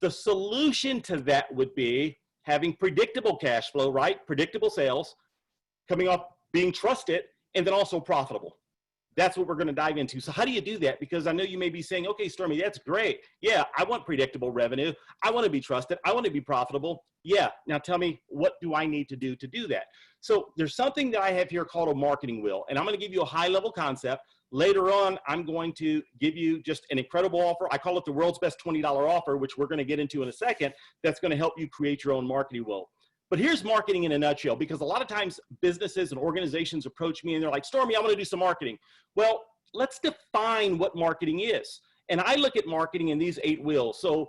the solution to that would be having predictable cash flow, right? Predictable sales, coming off being trusted, and then also profitable. That's what we're going to dive into. So how do you do that? Because I know you may be saying, okay, Stormy, that's great. Yeah, I want predictable revenue. I want to be trusted. I want to be profitable. Yeah, now tell me, what do I need to do that? So there's something that I have here called a marketing wheel, and I'm going to give you a high-level concept. Later on, I'm going to give you just an incredible offer. I call it the world's best $20 offer, which we're going to get into in a second. That's going to help you create your own marketing wheel. But here's marketing in a nutshell, because a lot of times businesses and organizations approach me and they're like, Stormy, I want to do some marketing. Well, let's define what marketing is. And I look at marketing in these 8 wheels. So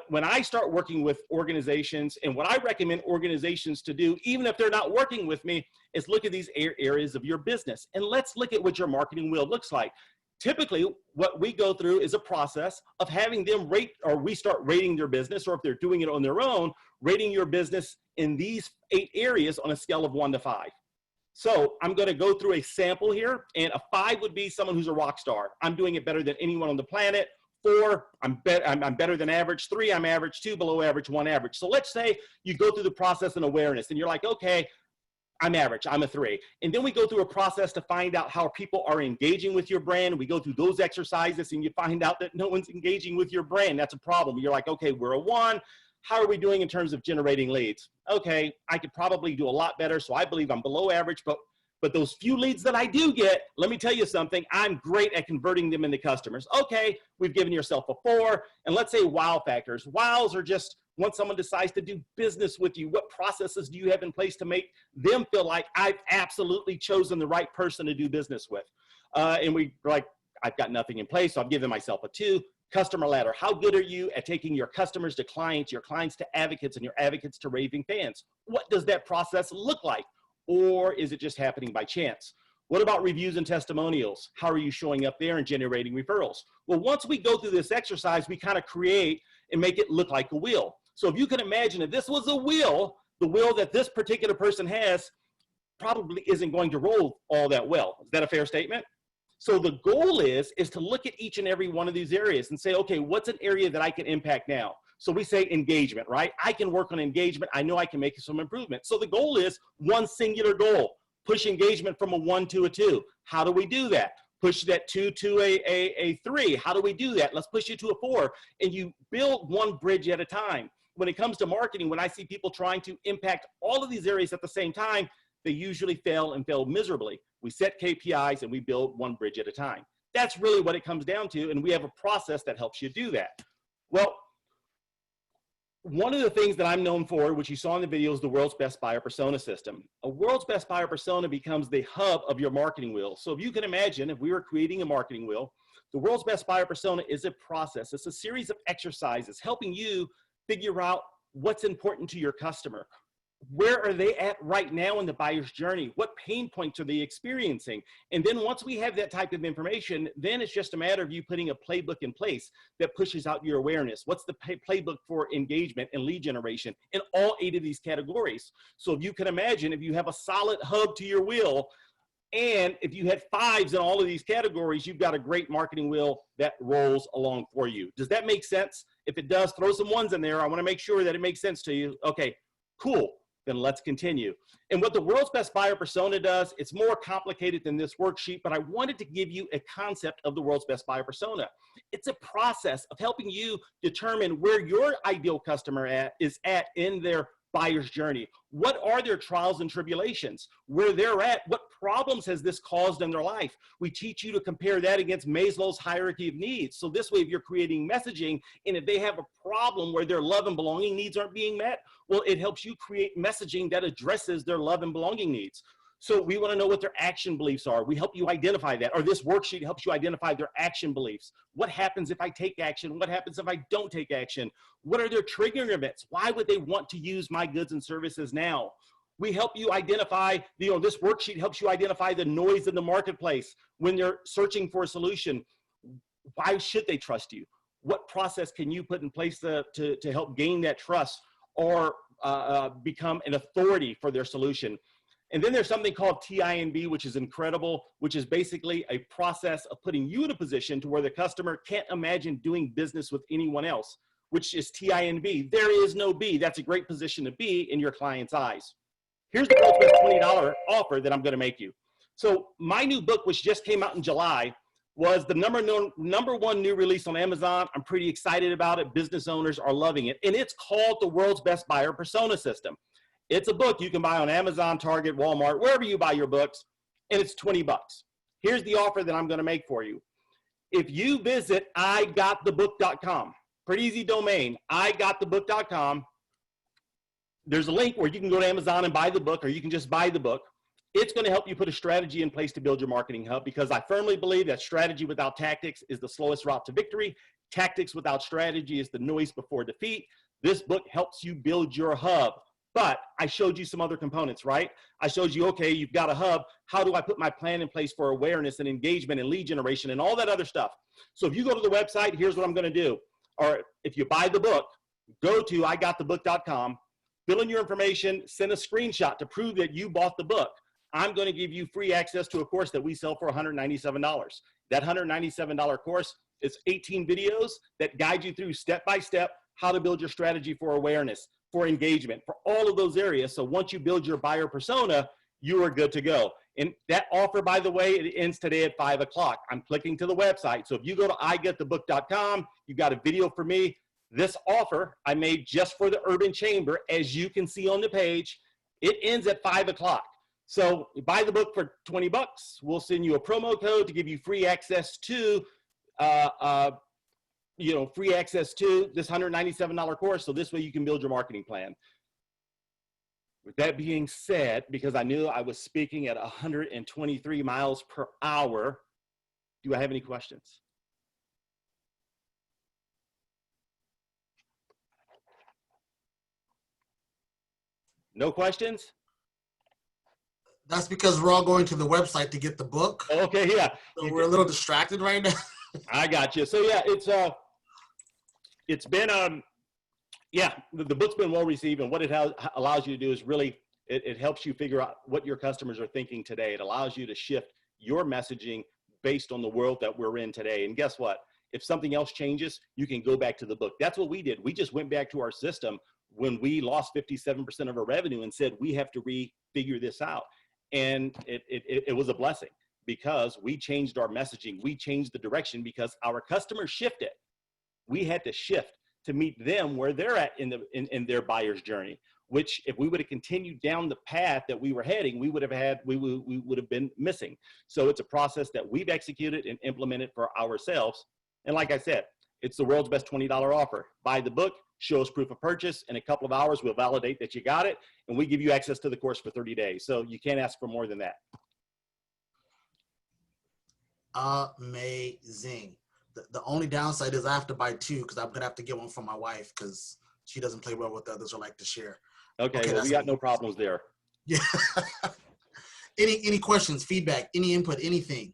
when I start working with organizations, and what I recommend organizations to do, even if they're not working with me, is look at these areas of your business. And let's look at what your marketing wheel looks like. Typically, what we go through is a process of having them rate, or we start rating their business, or if they're doing it on their own, rating your business in these 8 areas on a scale of 1 to 5. So I'm going to go through a sample here, and a 5 would be someone who's a rock star. I'm doing it better than anyone on the planet. 4, I'm better than average. 3, I'm average. 2, below average. 1, average. So let's say you go through the process and awareness and you're like, okay, I'm average, I'm a 3. And then we go through a process to find out how people are engaging with your brand. We go through those exercises and you find out that no one's engaging with your brand. That's a problem. You're like, okay, we're a 1. How are we doing in terms of generating leads? Okay, I could probably do a lot better. So I believe I'm below average, but those few leads that I do get, let me tell you something, I'm great at converting them into customers. Okay, we've given yourself a 4. And let's say wow factors. Wows are just once someone decides to do business with you, what processes do you have in place to make them feel like I've absolutely chosen the right person to do business with? And we're like, I've got nothing in place, so I'm giving myself a 2. Customer ladder. How good are you at taking your customers to clients, your clients to advocates, and your advocates to raving fans? What does that process look like? Or is it just happening by chance? What about reviews and testimonials? How are you showing up there and generating referrals? Well, once we go through this exercise, we kind of create and make it look like a wheel. So if you can imagine, if this was a wheel, the wheel that this particular person has probably isn't going to roll all that well. Is that a fair statement? So the goal is to look at each and every one of these areas and say, okay, what's an area that I can impact now? So we say engagement, right? I can work on engagement. I know I can make some improvement. So the goal is one singular goal, push engagement from a 1 to a 2. How do we do that? Push that 2 to a 3. How do we do that? Let's push it to a 4. And you build one bridge at a time. When it comes to marketing, when I see people trying to impact all of these areas at the same time, they usually fail and fail miserably. We set KPIs and we build one bridge at a time. That's really what it comes down to. And we have a process that helps you do that. Well, one of the things that I'm known for, which you saw in the video, is the world's best buyer persona system. A world's best buyer persona becomes the hub of your marketing wheel. So if you can imagine, if we were creating a marketing wheel, the world's best buyer persona is a process. It's a series of exercises helping you figure out what's important to your customer. Where are they at right now in the buyer's journey? What pain points are they experiencing? And then once we have that type of information, then it's just a matter of you putting a playbook in place that pushes out your awareness. What's the playbook for engagement and lead generation in all 8 of these categories? So if you can imagine, if you have a solid hub to your wheel, and if you had 5s in all of these categories, you've got a great marketing wheel that rolls along for you. Does that make sense? If it does, throw some 1s in there. I want to make sure that it makes sense to you. Okay, cool. Then let's continue. And what the world's best buyer persona does, it's more complicated than this worksheet, but I wanted to give you a concept of the world's best buyer persona. It's a process of helping you determine where your ideal customer is at in their buyer's journey. What are their trials and tribulations? Where they're at, what problems has this caused in their life? We teach you to compare that against Maslow's hierarchy of needs. So this way, if you're creating messaging, and if they have a problem where their love and belonging needs aren't being met, well, it helps you create messaging that addresses their love and belonging needs. So we want to know what their action beliefs are. We help you identify that, or this worksheet helps you identify their action beliefs. What happens if I take action? What happens if I don't take action? What are their triggering events? Why would they want to use my goods and services now? We help you identify, this worksheet helps you identify the noise in the marketplace when they're searching for a solution. Why should they trust you? What process can you put in place to help gain that trust or become an authority for their solution? And then there's something called TINB, which is incredible, which is basically a process of putting you in a position to where the customer can't imagine doing business with anyone else, which is TINB. There is no B. That's a great position to be in your client's eyes. Here's the world's best $20 offer that I'm going to make you. So my new book, which just came out in July, was the number 1 new release on Amazon. I'm pretty excited about it. Business owners are loving it. And it's called The World's Best Buyer Persona System. It's a book you can buy on Amazon, Target, Walmart, wherever you buy your books, and it's $20. Here's the offer that I'm going to make for you. If you visit igotthebook.com, pretty easy domain, igotthebook.com, there's a link where you can go to Amazon and buy the book, or you can just buy the book. It's going to help you put a strategy in place to build your marketing hub, because I firmly believe that strategy without tactics is the slowest route to victory. Tactics without strategy is the noise before defeat. This book helps you build your hub. But I showed you some other components, right? I showed you, okay, you've got a hub. How do I put my plan in place for awareness and engagement and lead generation and all that other stuff? So if you go to the website, here's what I'm going to do. Or if you buy the book, go to igotthebook.com, fill in your information, send a screenshot to prove that you bought the book. I'm going to give you free access to a course that we sell for $197. That $197 course It's 18 videos that guide you through step by step how to build your strategy for awareness, for engagement, for all of those areas. So once you build your buyer persona, you are good to go. And that offer, by the way, it ends today at 5 o'clock. I'm clicking to the website. So if you go to igetthebook.com, you got a video for me. This offer I made just for the Urban Chamber, as you can see on the page, it ends at 5 o'clock. So you buy the book for 20 bucks. We'll send you a promo code to give you free access to, free access to this $197 course. So this way you can build your marketing plan. With that being said, because I knew I was speaking at 123 miles per hour, do I have any questions? No questions? That's because we're all going to the website to get the book. Okay, yeah. So we're a little distracted right now. I got you. So yeah, it's been the book's been well received, and what it allows you to do is really it helps you figure out what your customers are thinking today. It allows you to shift your messaging based on the world that we're in today. And guess what? If something else changes, you can go back to the book. That's what we did. We just went back to our system when we lost 57% of our revenue and said, we have to refigure this out. And it was a blessing because we changed our messaging. We changed the direction because our customers shifted. We had to shift to meet them where they're at in their buyer's journey, which if we would have continued down the path that we were heading, we would have been missing. So it's a process that we've executed and implemented for ourselves. And like I said, it's the world's best $20 offer. Buy the book, show us proof of purchase. In a couple of hours, we'll validate that you got it, and we give you access to the course for 30 days. So you can't ask for more than that. Amazing. The only downside is I have to buy two because I'm going to have to get one for my wife because she doesn't play well with others or like to share. Okay, well, we got no problems there. Yeah. Any questions, feedback, any input, anything?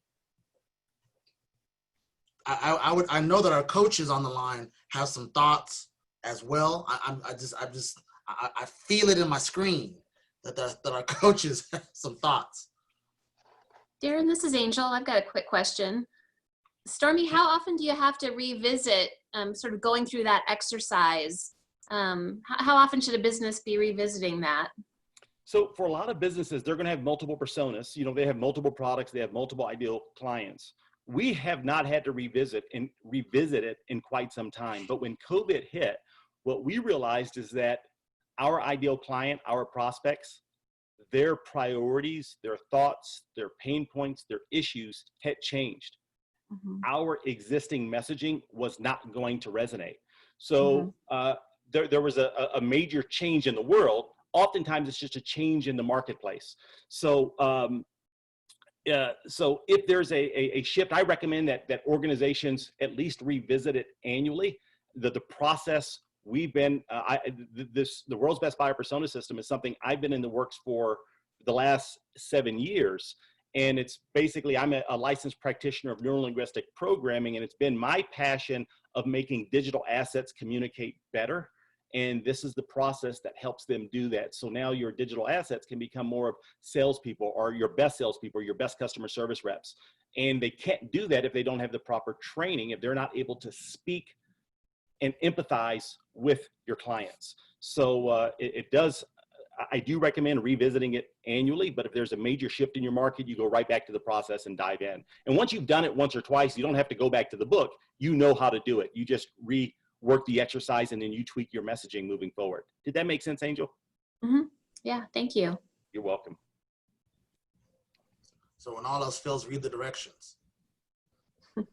I know that our coaches on the line have some thoughts as well. I feel it in my screen that our coaches have some thoughts. Darren, this is Angel. I've got a quick question. Stormy, how often do you have to revisit sort of going through that exercise? How often should a business be revisiting that? So for a lot of businesses, they're going to have multiple personas. You know, they have multiple products. They have multiple ideal clients. We have not had to revisit it in quite some time. But when COVID hit, what we realized is that our ideal client, our prospects, their priorities, their thoughts, their pain points, their issues had changed. Mm-hmm. Our existing messaging was not going to resonate. So there was a major change in the world. Oftentimes it's just a change in the marketplace. So so if there's a shift, I recommend that organizations at least revisit it annually. The process we've been, the world's best buyer persona system is something I've been in the works for the last 7 years. And it's basically, I'm a licensed practitioner of neurolinguistic programming, and it's been my passion of making digital assets communicate better. And this is the process that helps them do that. So now your digital assets can become more of salespeople or your best salespeople, or your best customer service reps. And they can't do that if they don't have the proper training, if they're not able to speak and empathize with your clients. So I do recommend revisiting it annually, but if there's a major shift in your market, you go right back to the process and dive in. And once you've done it once or twice, you don't have to go back to the book. You know how to do it. You just rework the exercise and then you tweak your messaging moving forward. Did that make sense, Angel? Mm-hmm. Yeah, thank you. You're welcome. So when all else fails, read the directions. And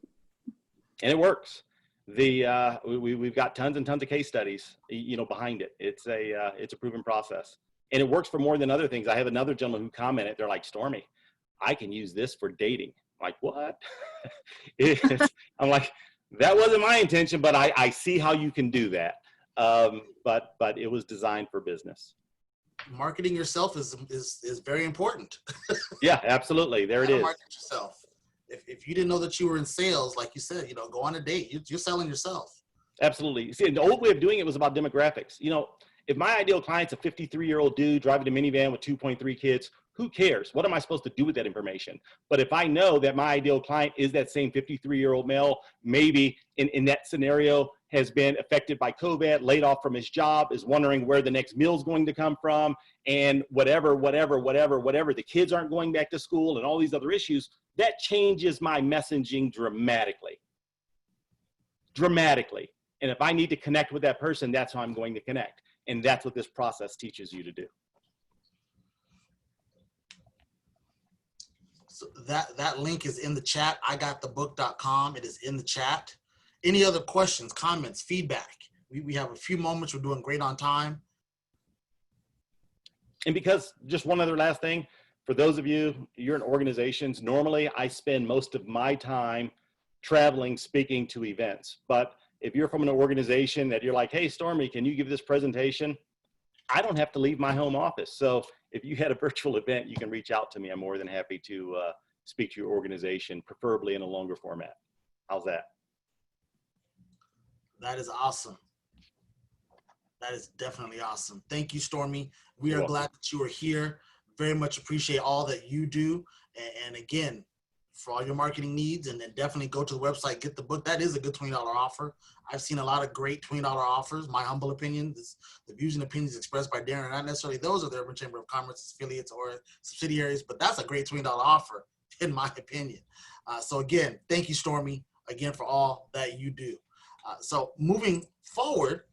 it works. We've got tons and tons of case studies, behind it. It's a proven process, and it works for more than other things. I have another gentleman who commented, they're like, Stormy, I can use this for dating. I'm like, what? I'm like, that wasn't my intention, but I see how you can do that. But it was designed for business. Marketing yourself is very important. Yeah, absolutely. There it is. Market yourself. If you didn't know that you were in sales, like you said, go on a date. You're selling yourself. Absolutely. See, the old way of doing it was about demographics. If my ideal client's a 53-year-old dude driving a minivan with 2.3 kids who cares? What am I supposed to do with that information? But if I know that my ideal client is that same 53-year-old male, maybe in that scenario has been affected by COVID, laid off from his job, is wondering where the next meal is going to come from, and whatever, the kids aren't going back to school and all these other issues, that changes my messaging dramatically. Dramatically. And if I need to connect with that person, that's how I'm going to connect. And that's what this process teaches you to do. So that link is in the chat. IGotTheBook.com. It is in the chat. Any other questions, comments, feedback? We have a few moments. We're doing great on time. And because, just one other last thing, for those of you, you're in organizations, normally I spend most of my time traveling, speaking to events. But if you're from an organization that you're like, hey, Stormy, can you give this presentation? I don't have to leave my home office. So if you had a virtual event, you can reach out to me. I'm more than happy to speak to your organization, preferably in a longer format. How's that? That is awesome. That is definitely awesome. Thank you, Stormy. We are glad that you are here. Very much appreciate all that you do. And again, for all your marketing needs, and then definitely go to the website, get the book. That is a good $20 offer. I've seen a lot of great $20 offers. My humble opinion is the views and opinions expressed by Darren, not necessarily those of the Urban Chamber of Commerce affiliates or subsidiaries, but that's a great $20 offer, in my opinion. So again, thank you, Stormy, again, for all that you do. So moving forward,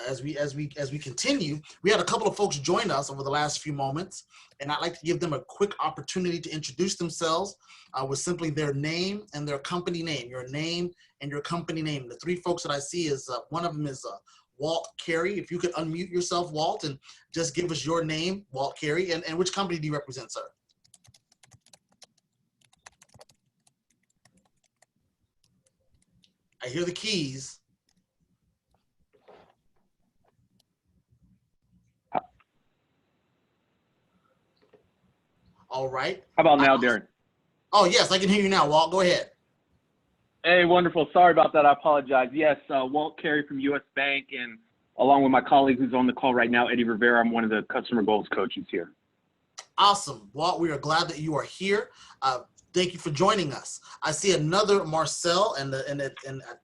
as we continue, we had a couple of folks join us over the last few moments, and I'd like to give them a quick opportunity to introduce themselves with simply their name and their company name. Your name and your company name. The three folks that I see is one of them is Walt Carey. If you could unmute yourself, Walt, and just give us your name, Walt Carey, and which company do you represent, sir? I hear the keys. All right. How about now, Darren? Oh, yes, I can hear you now, Walt. Go ahead. Hey, wonderful. Sorry about that. I apologize. Yes, Walt Carey from U.S. Bank, and along with my colleague who's on the call right now, Eddie Rivera, I'm one of the customer goals coaches here. Awesome. Walt, we are glad that you are here. Thank you for joining us. I see another Marcel, and I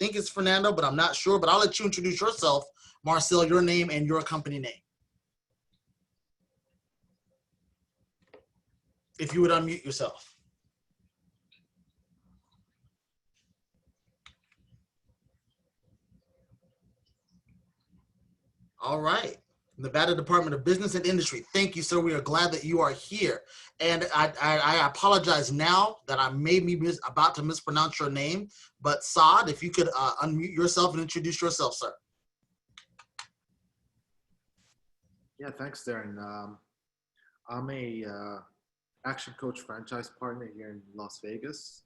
think it's Fernando, but I'm not sure. But I'll let you introduce yourself, Marcel, your name and your company name. If you would unmute yourself. All right. Nevada Department of Business and Industry. Thank you, sir. We are glad that you are here. And I apologize now that I may be about to mispronounce your name, but Saad, if you could unmute yourself and introduce yourself, sir. Yeah, thanks, Darren. I'm a Action Coach franchise partner here in Las Vegas,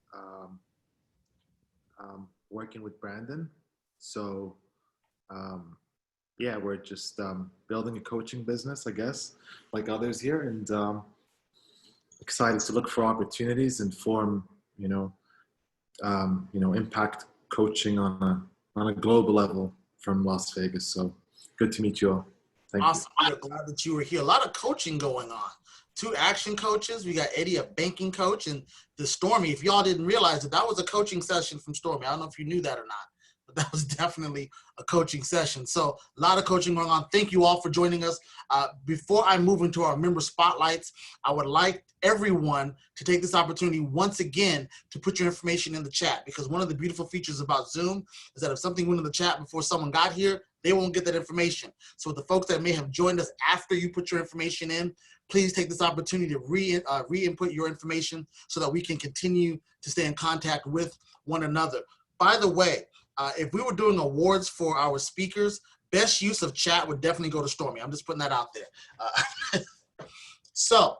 working with Brandon. So, yeah, we're just building a coaching business, I guess, like others here, and excited to look for opportunities and form, impact coaching on a global level from Las Vegas. So, good to meet you all. Thank you. Awesome. We're glad that you were here. A lot of coaching going on. 2 action coaches. We got Eddie, a banking coach, and the Stormy. If y'all didn't realize that was a coaching session from Stormy. I don't know if you knew that or not, but that was definitely a coaching session. So a lot of coaching going on. Thank you all for joining us. Before I move into our member spotlights, I would like everyone to take this opportunity once again to put your information in the chat, because one of the beautiful features about Zoom is that if something went in the chat before someone got here, they won't get that information. So the folks that may have joined us after you put your information in, please take this opportunity to re-input your information so that we can continue to stay in contact with one another. By the way, if we were doing awards for our speakers, best use of chat would definitely go to Stormy. I'm just putting that out there. So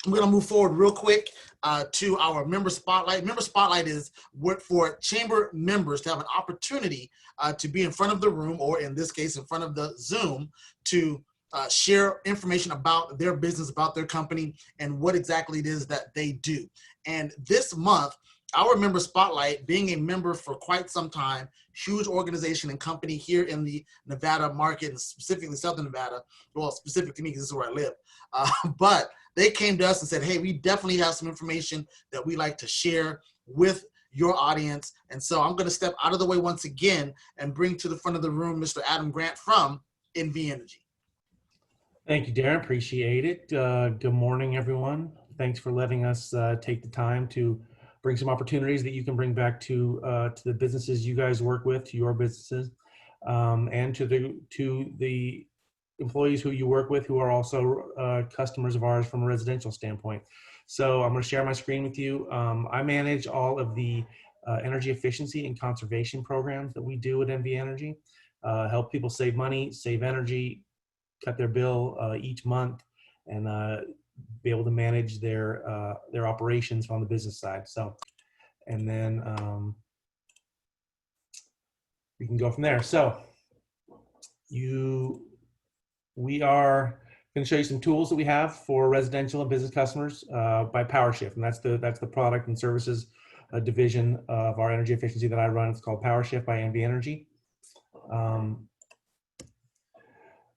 I'm going to move forward real quick to our member spotlight. Member spotlight is for chamber members to have an opportunity to be in front of the room, or in this case, in front of the Zoom, to share information about their business, about their company, and what exactly it is that they do. And this month, our member spotlight, being a member for quite some time, huge organization and company here in the Nevada market, and specifically Southern Nevada, well, specific to me because this is where I live, but they came to us and said, hey, we definitely have some information that we like to share with your audience. And so I'm going to step out of the way once again and bring to the front of the room Mr. Adam Grant from NV Energy. Thank you, Darren. Appreciate it. Good morning, everyone. Thanks for letting us take the time to bring some opportunities that you can bring back to the businesses you guys work with, to your businesses, and to the employees who you work with who are also customers of ours from a residential standpoint. So I'm going to share my screen with you. I manage all of the energy efficiency and conservation programs that we do at NV Energy, help people save money, save energy, cut their bill each month, and be able to manage their operations on the business side. So, and then we can go from there. So we are going to show you some tools that we have for residential and business customers by PowerShift, and that's the product and services division of our energy efficiency that I run. It's called PowerShift by NV Energy.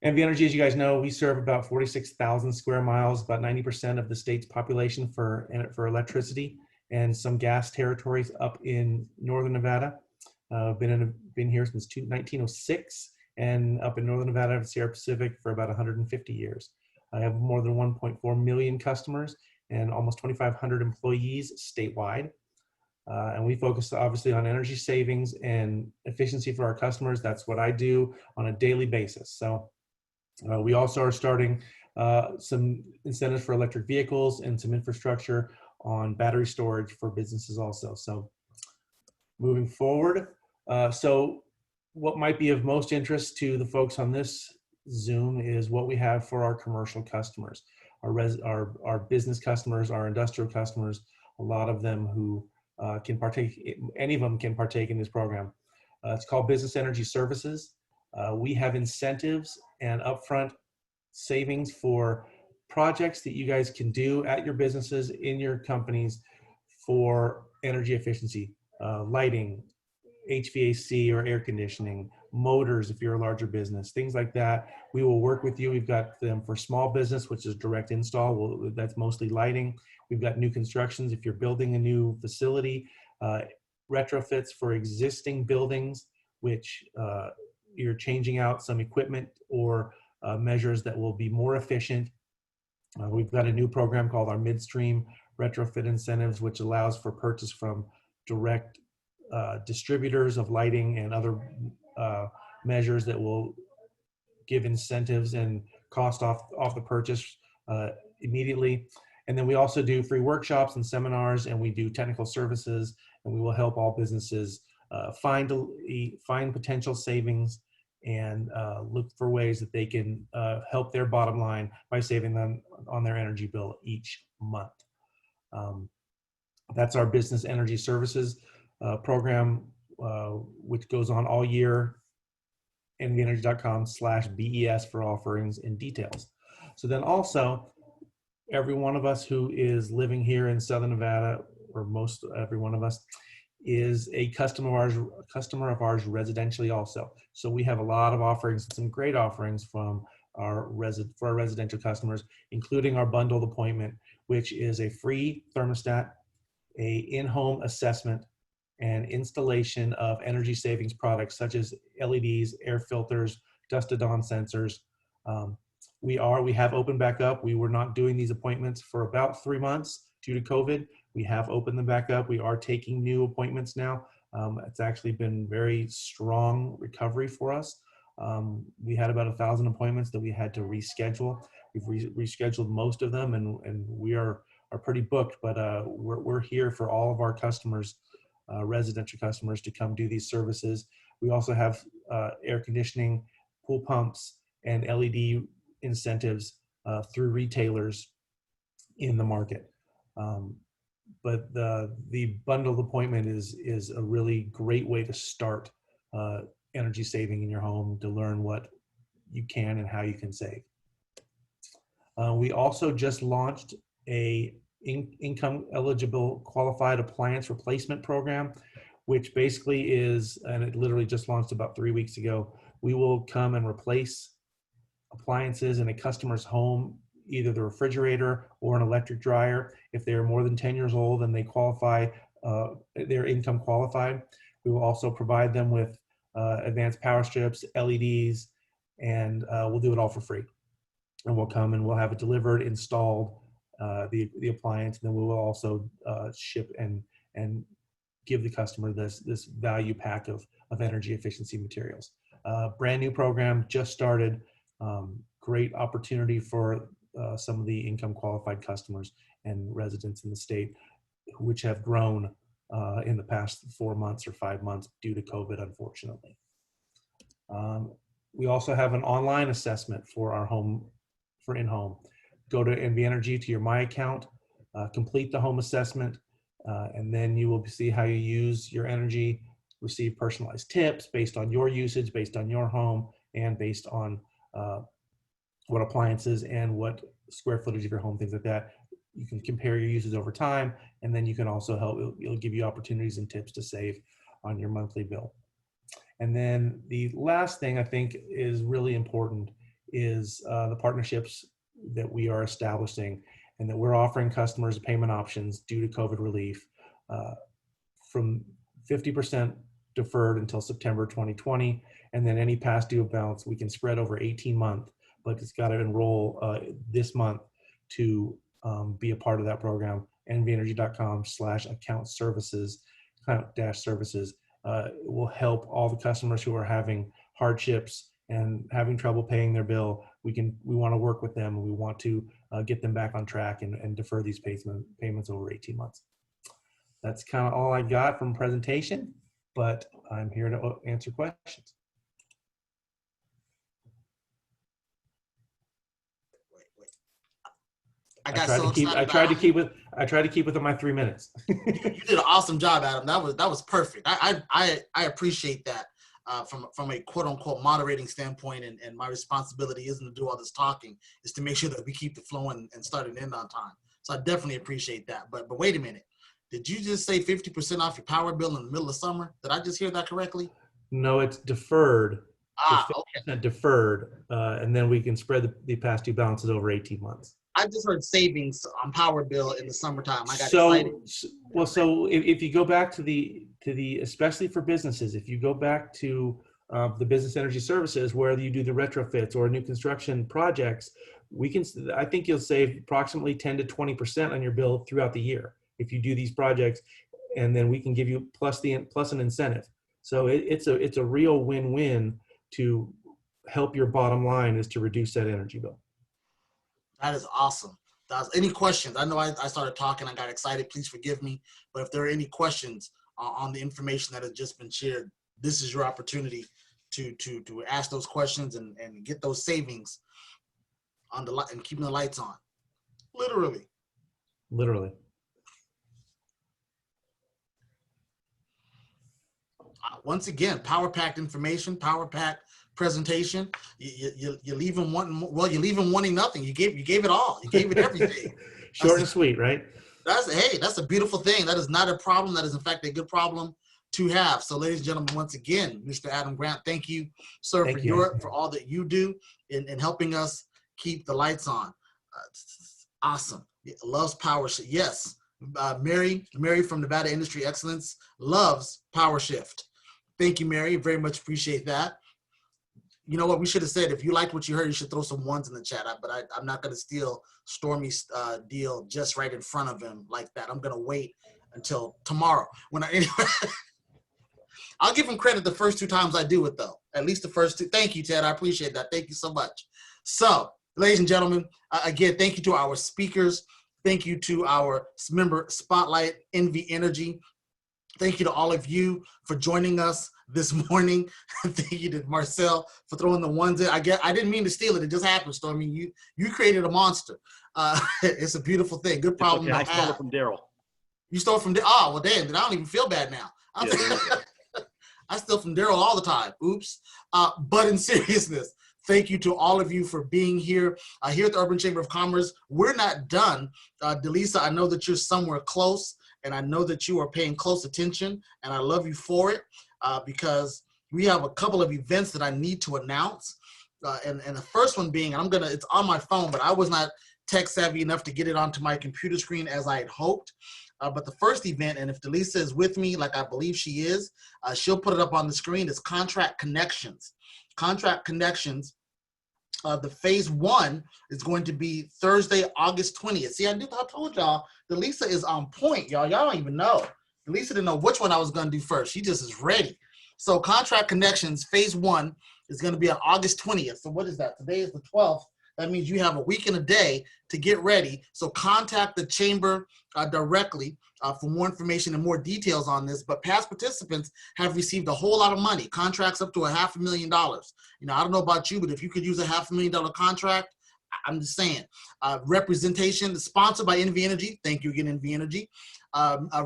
NV Energy, as you guys know, we serve about 46,000 square miles, about 90% of the state's population for electricity, and some gas territories up in northern Nevada. Been here since 1906, and up in northern Nevada and Sierra Pacific for about 150 years. I have more than 1.4 million customers and almost 2,500 employees statewide. And we focus obviously on energy savings and efficiency for our customers. That's what I do on a daily basis. So we also are starting some incentives for electric vehicles and some infrastructure on battery storage for businesses also. So moving forward, so what might be of most interest to the folks on this Zoom is what we have for our commercial customers, our business customers, our industrial customers, a lot of them who can partake, any of them can partake in this program. It's called Business Energy Services. We have incentives and upfront savings for projects that you guys can do at your businesses, in your companies, for energy efficiency, lighting, HVAC or air conditioning, motors if you're a larger business, things like that. We will work with you. We've got them for small business, which is direct install. That's mostly lighting. We've got new constructions if you're building a new facility, retrofits for existing buildings, which you're changing out some equipment or measures that will be more efficient. We've got a new program called our Midstream Retrofit Incentives, which allows for purchase from direct distributors of lighting and other measures that will give incentives and cost off the purchase immediately. And then we also do free workshops and seminars, and we do technical services, and we will help all businesses find potential savings and look for ways that they can help their bottom line by saving them on their energy bill each month. That's our Business Energy Services program, which goes on all year. nvenergy.com/BES for offerings and details. So then also, every one of us who is living here in Southern Nevada, or most every one of us, is a customer of ours residentially also. So we have a lot of offerings, some great offerings from for our residential customers, including our bundled appointment, which is a free thermostat, a in-home assessment, and installation of energy savings products such as LEDs, air filters, dust-to-dawn sensors. We have opened back up. We were not doing these appointments for about 3 months due to COVID. We have opened them back up. We are taking new appointments now. It's actually been very strong recovery for us. We had about 1,000 appointments that we had to reschedule. We've rescheduled most of them, and we are pretty booked, but we're here for all of our customers, residential customers, to come do these services. We also have air conditioning, pool pumps, and LED incentives through retailers in the market. But the bundled appointment is a really great way to start energy saving in your home, to learn what you can and how you can save. We also just launched a income eligible qualified appliance replacement program, which basically is, and it literally just launched about 3 weeks ago, we will come and replace appliances in a customer's home, either the refrigerator or an electric dryer. If they're more than 10 years old and they qualify, they're income qualified. We will also provide them with advanced power strips, LEDs, and we'll do it all for free. And we'll come and we'll have it delivered, installed, the appliance, and then we will also ship and give the customer this value pack of energy efficiency materials. Brand new program, just started. Great opportunity for some of the income qualified customers and residents in the state, which have grown in the past 4 months or 5 months due to COVID, unfortunately. We also have an online assessment for our home, for in-home. Go to NV Energy, to your My Account, complete the home assessment, and then you will see how you use your energy, receive personalized tips based on your usage, based on your home, and based on what appliances and what square footage of your home, things like that. You can compare your uses over time, and then you can also help, it'll give you opportunities and tips to save on your monthly bill. And then the last thing I think is really important is the partnerships that we are establishing and that we're offering customers payment options due to COVID relief from 50% deferred until September 2020. And then any past due balance we can spread over 18 months, but it's got to enroll this month to be a part of that program. nvenergy.com/account services, account-services will help all the customers who are having hardships and having trouble paying their bill. We want to work with them, and we want to get them back on track and defer these payments over 18 months. That's kind of all I got from presentation, but I'm here to answer questions. I tried to keep within my 3 minutes. You did an awesome job, Adam. That was perfect. I appreciate that from a quote unquote moderating standpoint, and my responsibility isn't to do all this talking, is to make sure that we keep the flow and start and end on time. So I definitely appreciate that. But wait a minute, did you just say 50% off your power bill in the middle of summer? Did I just hear that correctly? No, it's deferred. Okay. Deferred, and then we can spread the past due balances over 18 months. I just heard savings on power bill in the summertime. I got excited. Well, so if you go back to the especially for businesses, if you go back to the business energy services where you do the retrofits or new construction projects, I think you'll save approximately 10 to 20% on your bill throughout the year if you do these projects, and then we can give you plus an incentive. So it's a real win-win to help your bottom line, is to reduce that energy bill. That is awesome. Any questions? I know I started talking, I got excited, please forgive me. But if there are any questions on the information that has just been shared, this is your opportunity to ask those questions and get those savings on the light and keeping the lights on. Literally. Once again, power-packed information, power-packed presentation. You leave them wanting more. Well, you leave them wanting nothing. You gave it all. You gave it everything. Short and sweet, right? That's a beautiful thing. That is not a problem. That is in fact a good problem to have. So, ladies and gentlemen, once again, Mr. Adam Grant, thank you, sir, for all that you do in helping us keep the lights on. Awesome. Loves Power Shift. Yes, Mary from Nevada Industry Excellence loves Power Shift. Thank you, Mary. Very much appreciate that. You know what? We should have said, if you liked what you heard, you should throw some ones in the chat. But I'm not going to steal Stormy's deal just right in front of him like that. I'm going to wait until tomorrow. Anyway, I'll give him credit the first 2 times I do it, though. At least the first 2. Thank you, Ted. I appreciate that. Thank you so much. So, ladies and gentlemen, again, thank you to our speakers. Thank you to our member Spotlight, NV Energy. Thank you to all of you for joining us this morning. Thank you to Marcel for throwing the ones in. I didn't mean to steal it. It just happened, Stormy. You created a monster. It's a beautiful thing. Good problem to have. I stole it from Daryl. You stole it from Daryl? Oh, well, damn. Then I don't even feel bad now. I steal from Daryl all the time. Oops. But in seriousness, Thank you to all of you for being here. Here at the Urban Chamber of Commerce, we're not done. Delisa, I know that you're somewhere close, and I know that you are paying close attention, and I love you for it because we have a couple of events that I need to announce. And the first one being, it's on my phone, but I was not tech savvy enough to get it onto my computer screen as I had hoped. But the first event, and if Delisa is with me, like I believe she is, she'll put it up on the screen, is Contract Connections. Contract Connections, the phase 1 is going to be Thursday, August 20th. See, I told y'all, Delisa is on point, y'all. Y'all don't even know. Delisa didn't know which one I was going to do first. She just is ready. So Contract Connections, phase 1 is going to be on August 20th. So what is that? Today is the 12th. That means you have a week and a day to get ready. So contact the chamber directly for more information and more details on this. But past participants have received a whole lot of money, contracts up to $500,000. You know, I don't know about you, but if you could use a $500,000 contract, I'm just saying. Representation, sponsored by NV Energy. Thank you again, NV Energy.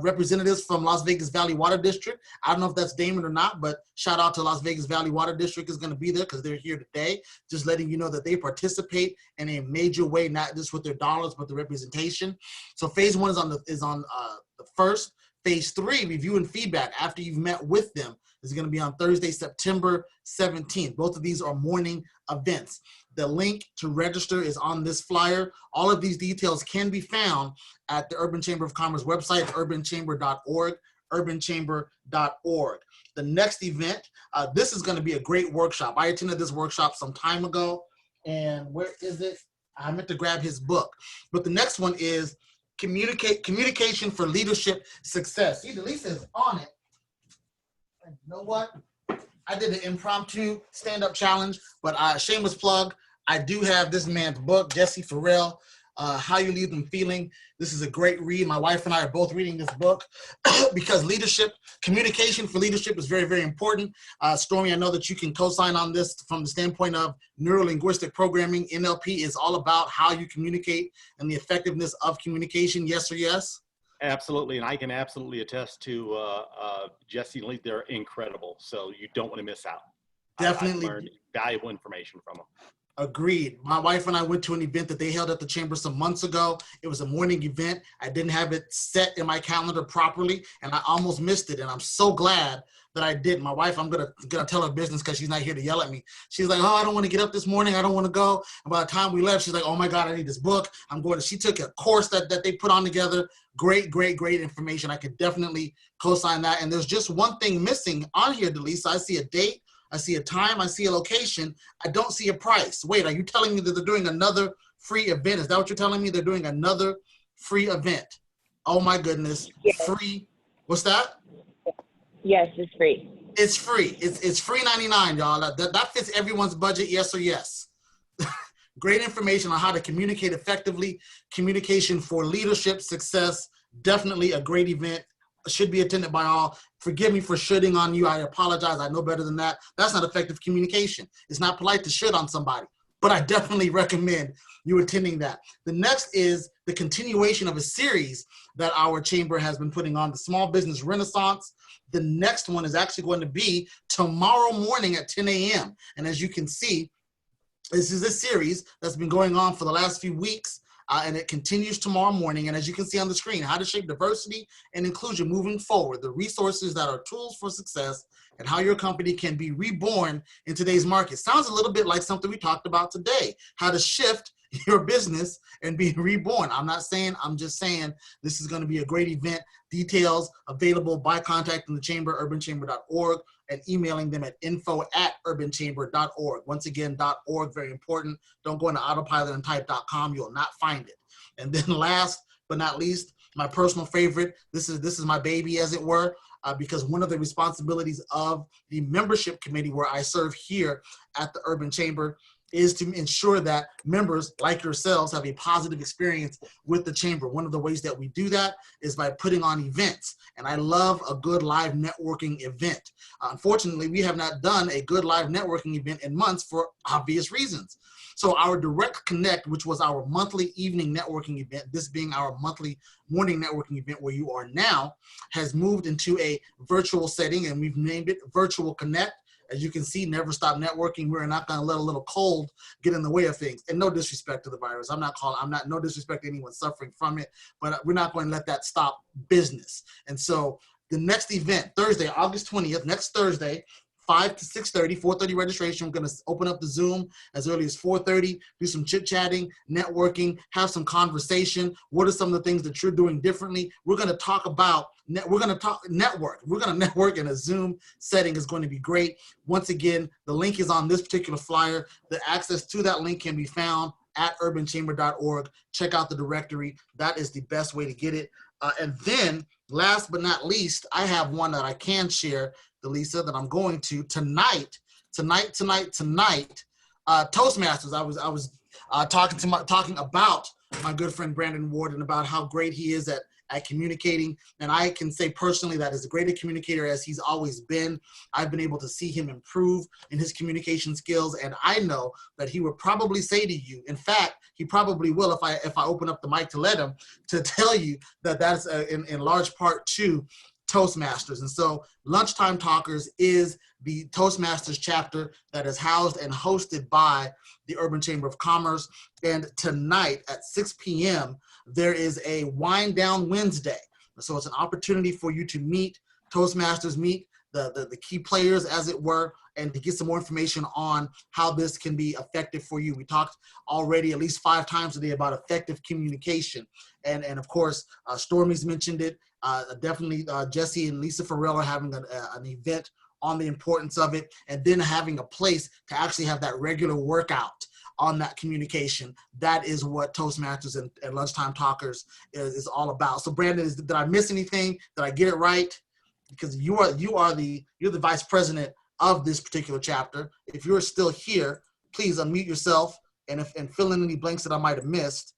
Representatives from Las Vegas Valley Water District. I don't know if that's Damon or not, but shout out to Las Vegas Valley Water District is going to be there because they're here today. Just letting you know that they participate in a major way, not just with their dollars, but the representation. So phase 1 is on the 1st. Phase 3, review and feedback after you've met with them, is going to be on Thursday, September 17th. Both of these are morning events. The link to register is on this flyer. All of these details can be found at the Urban Chamber of Commerce website, urbanchamber.org, urbanchamber.org. The next event, this is going to be a great workshop. I attended this workshop some time ago, and where is it? I meant to grab his book. But the next one is Communication for Leadership Success. See, Delisa is on it. And you know what? I did an impromptu stand-up challenge, but shameless plug, I do have this man's book, Jesse Farrell, How You Leave Them Feeling. This is a great read. My wife and I are both reading this book because communication for leadership is very, very important. Stormy, I know that you can co-sign on this from the standpoint of neuro-linguistic programming. NLP is all about how you communicate and the effectiveness of communication. Yes or yes? Absolutely, and I can absolutely attest to Jesse and Lee. They're incredible, so you don't want to miss out. Definitely. I learned valuable information from them. Agreed. My wife and I went to an event that they held at the chamber some months ago. It was a morning event. I didn't have it set in my calendar properly, and I almost missed it, and I'm so glad that I did. My wife, I'm gonna tell her business because she's not here to yell at me. She's like, oh, I don't want to get up this morning. I don't want to go. And by the time we left, she's like, oh my God, I need this book. I'm going to, she took a course that they put on together. Great, great, great information. I could definitely co-sign that. And there's just one thing missing on here, Delisa. I see a date, I see a time, I see a location. I don't see a price. Wait, are you telling me that they're doing another free event? Is that what you're telling me? They're doing another free event. Oh my goodness. Yes. Free. What's that? Yes, it's free. It's free. It's free 99, y'all. That fits everyone's budget, yes or yes. Great information on how to communicate effectively. Communication for leadership success. Definitely a great event. Should be attended by all. Forgive me for shitting on you. I apologize. I know better than that. That's not effective communication. It's not polite to shit on somebody, but I definitely recommend you attending that. The next is the continuation of a series that our chamber has been putting on, the Small Business Renaissance. The next one is actually going to be tomorrow morning at 10 a.m. And as you can see, this is a series that's been going on for the last few weeks. And it continues tomorrow morning. And as you can see on the screen, how to shape diversity and inclusion moving forward, the resources that are tools for success and how your company can be reborn in today's market. Sounds a little bit like something we talked about today, how to shift your business and be reborn. I'm not saying, I'm just saying this is going to be a great event. Details available by contacting the chamber, urbanchamber.org, and emailing them at info@urbanchamber.org. Once again, .org, very important. Don't go into autopilot and type .com. You'll not find it. And then last but not least, my personal favorite, this is my baby, as it were, because one of the responsibilities of the membership committee where I serve here at the Urban Chamber is to ensure that members like yourselves have a positive experience with the chamber. One of the ways that we do that is by putting on events. And I love a good live networking event. Unfortunately, we have not done a good live networking event in months for obvious reasons. So our Direct Connect, which was our monthly evening networking event, this being our monthly morning networking event where you are now, has moved into a virtual setting, and we've named it Virtual Connect. as you can see, never stop networking. We're not going to let a little cold get in the way of things. And no disrespect to the virus. No disrespect to anyone suffering from it, but we're not going to let that stop business. And so the next event, Thursday, August 20th, next Thursday, 5 to 6:30, 4:30 registration. We're going to open up the Zoom as early as 4:30, do some chit-chatting, networking, have some conversation. What are some of the things that you're doing differently? We're going to talk about, network. We're going to network in a Zoom setting. Is going to be great. Once again, the link is on this particular flyer. The access to that link can be found at urbanchamber.org. Check out the directory. That is the best way to get it. And then last but not least, I have one that I can share, Lisa, that I'm going to tonight. Toastmasters. I was talking about my good friend Brandon Ward and about how great he is at communicating. And I can say personally that as a great a communicator as he's always been, I've been able to see him improve in his communication skills. And I know that he would probably say to you, in fact, he probably will if I open up the mic to let him, to tell you that that's in large part to Toastmasters. And so Lunchtime Talkers is the Toastmasters chapter that is housed and hosted by the Urban Chamber of Commerce. And tonight at 6 p.m., there is a Wind Down Wednesday. So it's an opportunity for you to meet Toastmasters, meet the key players, as it were, and to get some more information on how this can be effective for you. We talked already at least 5 times today about effective communication. And of course, Stormy's mentioned it. Definitely Jesse and Lisa Farrell are having an event on the importance of it, and then having a place to actually have that regular workout on that communication. That is what Toastmasters and Lunchtime Talkers is all about. So Brandon, did I miss anything? Did I get it right? Because you're the vice president of this particular chapter. If you're still here, please unmute yourself and fill in any blanks that I might have missed,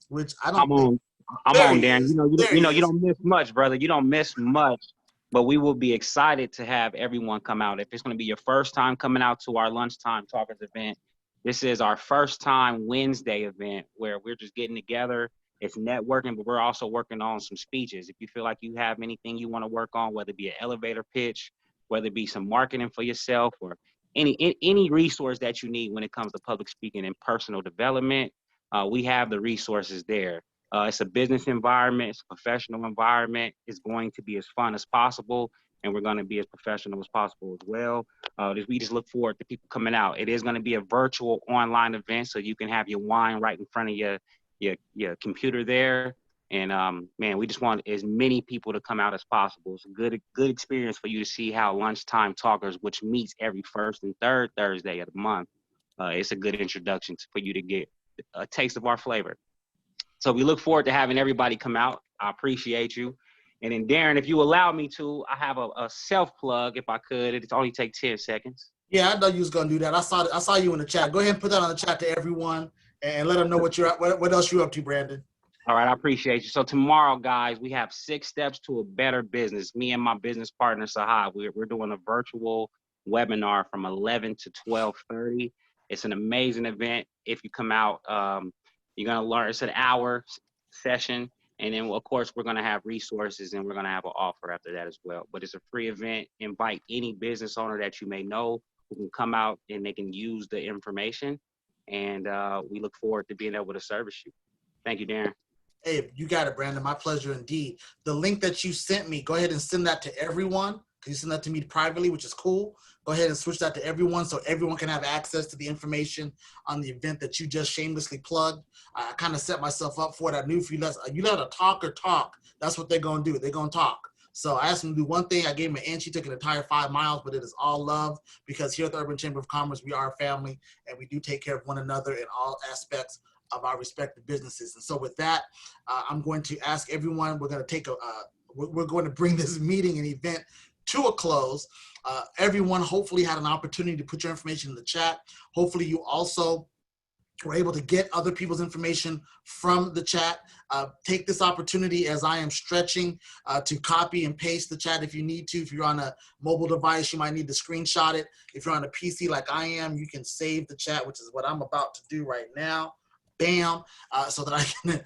which I don't. I'm on, Dan. You don't miss much, brother. You don't miss much, but we will be excited to have everyone come out. If it's going to be your first time coming out to our Lunchtime Talkers event, this is our first time Wednesday event where we're just getting together. It's networking, but we're also working on some speeches. If you feel like you have anything you want to work on, whether it be an elevator pitch, whether it be some marketing for yourself, or any resource that you need when it comes to public speaking and personal development, we have the resources there. It's a business environment, it's a professional environment. It's going to be as fun as possible, and we're going to be as professional as possible as well. We just look forward to people coming out. It is going to be a virtual online event, so you can have your wine right in front of your computer there. And man, we just want as many people to come out as possible. It's a good experience for you to see how Lunchtime Talkers, which meets every first and third Thursday of the month, it's a good introduction for you to get a taste of our flavor. So we look forward to having everybody come out. I appreciate you. And then Darren, if you allow me to, I have a self plug if I could. It only take 10 seconds. Yeah, I know you was gonna do that. I saw you in the chat. Go ahead and put that on the chat to everyone and let them know what else you're up to, Brandon. All right, I appreciate you. So tomorrow, guys, we have 6 steps to a better business. Me and my business partner, Sahab, we're doing a virtual webinar from 11 to 12:30. It's an amazing event. If you come out, you're going to learn. It's an hour session. And then, of course, we're going to have resources and we're going to have an offer after that as well. But it's a free event. Invite any business owner that you may know who can come out and they can use the information. And we look forward to being able to service you. Thank you, Darren. Hey, you got it, Brandon. My pleasure indeed. The link that you sent me, go ahead and send that to everyone. You send that to me privately, which is cool. Go ahead and switch that to everyone so everyone can have access to the information on the event that you just shamelessly plugged. I kind of set myself up for it. I knew if you let a talker talk, that's what they're going to do. They're going to talk. So I asked them to do one thing. I gave them an inch. She took an entire 5 miles, but it is all love because here at the Urban Chamber of Commerce, we are a family and we do take care of one another in all aspects of our respective businesses. And so with that, I'm going to ask everyone, we're going to bring this meeting and event to a close. Everyone hopefully had an opportunity to put your information in the chat. Hopefully you also were able to get other people's information from the chat. Take this opportunity as I am stretching to copy and paste the chat if you need to. If you're on a mobile device, you might need to screenshot it. If you're on a PC like I am, you can save the chat, which is what I'm about to do right now. bam, so that I can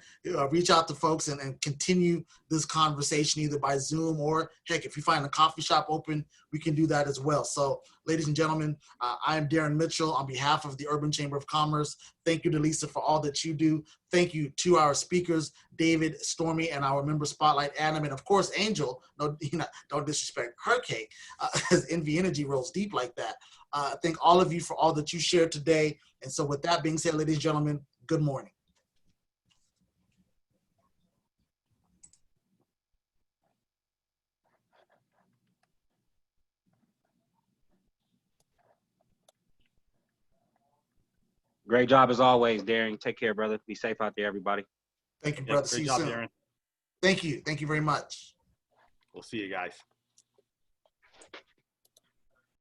reach out to folks and continue this conversation either by Zoom or, heck, if you find a coffee shop open, we can do that as well. So, ladies and gentlemen, I am Darren Mitchell on behalf of the Urban Chamber of Commerce. Thank you to Lisa for all that you do. Thank you to our speakers, David, Stormy, and our member spotlight, Adam, and of course, Angel. No, don't disrespect her cake, as NV Energy rolls deep like that. Thank all of you for all that you shared today. And so with that being said, ladies and gentlemen, good morning. Great job as always, Darren. Take care, brother. Be safe out there, everybody. Thank you, brother. See you soon. Darren. Thank you. Thank you very much. We'll see you guys.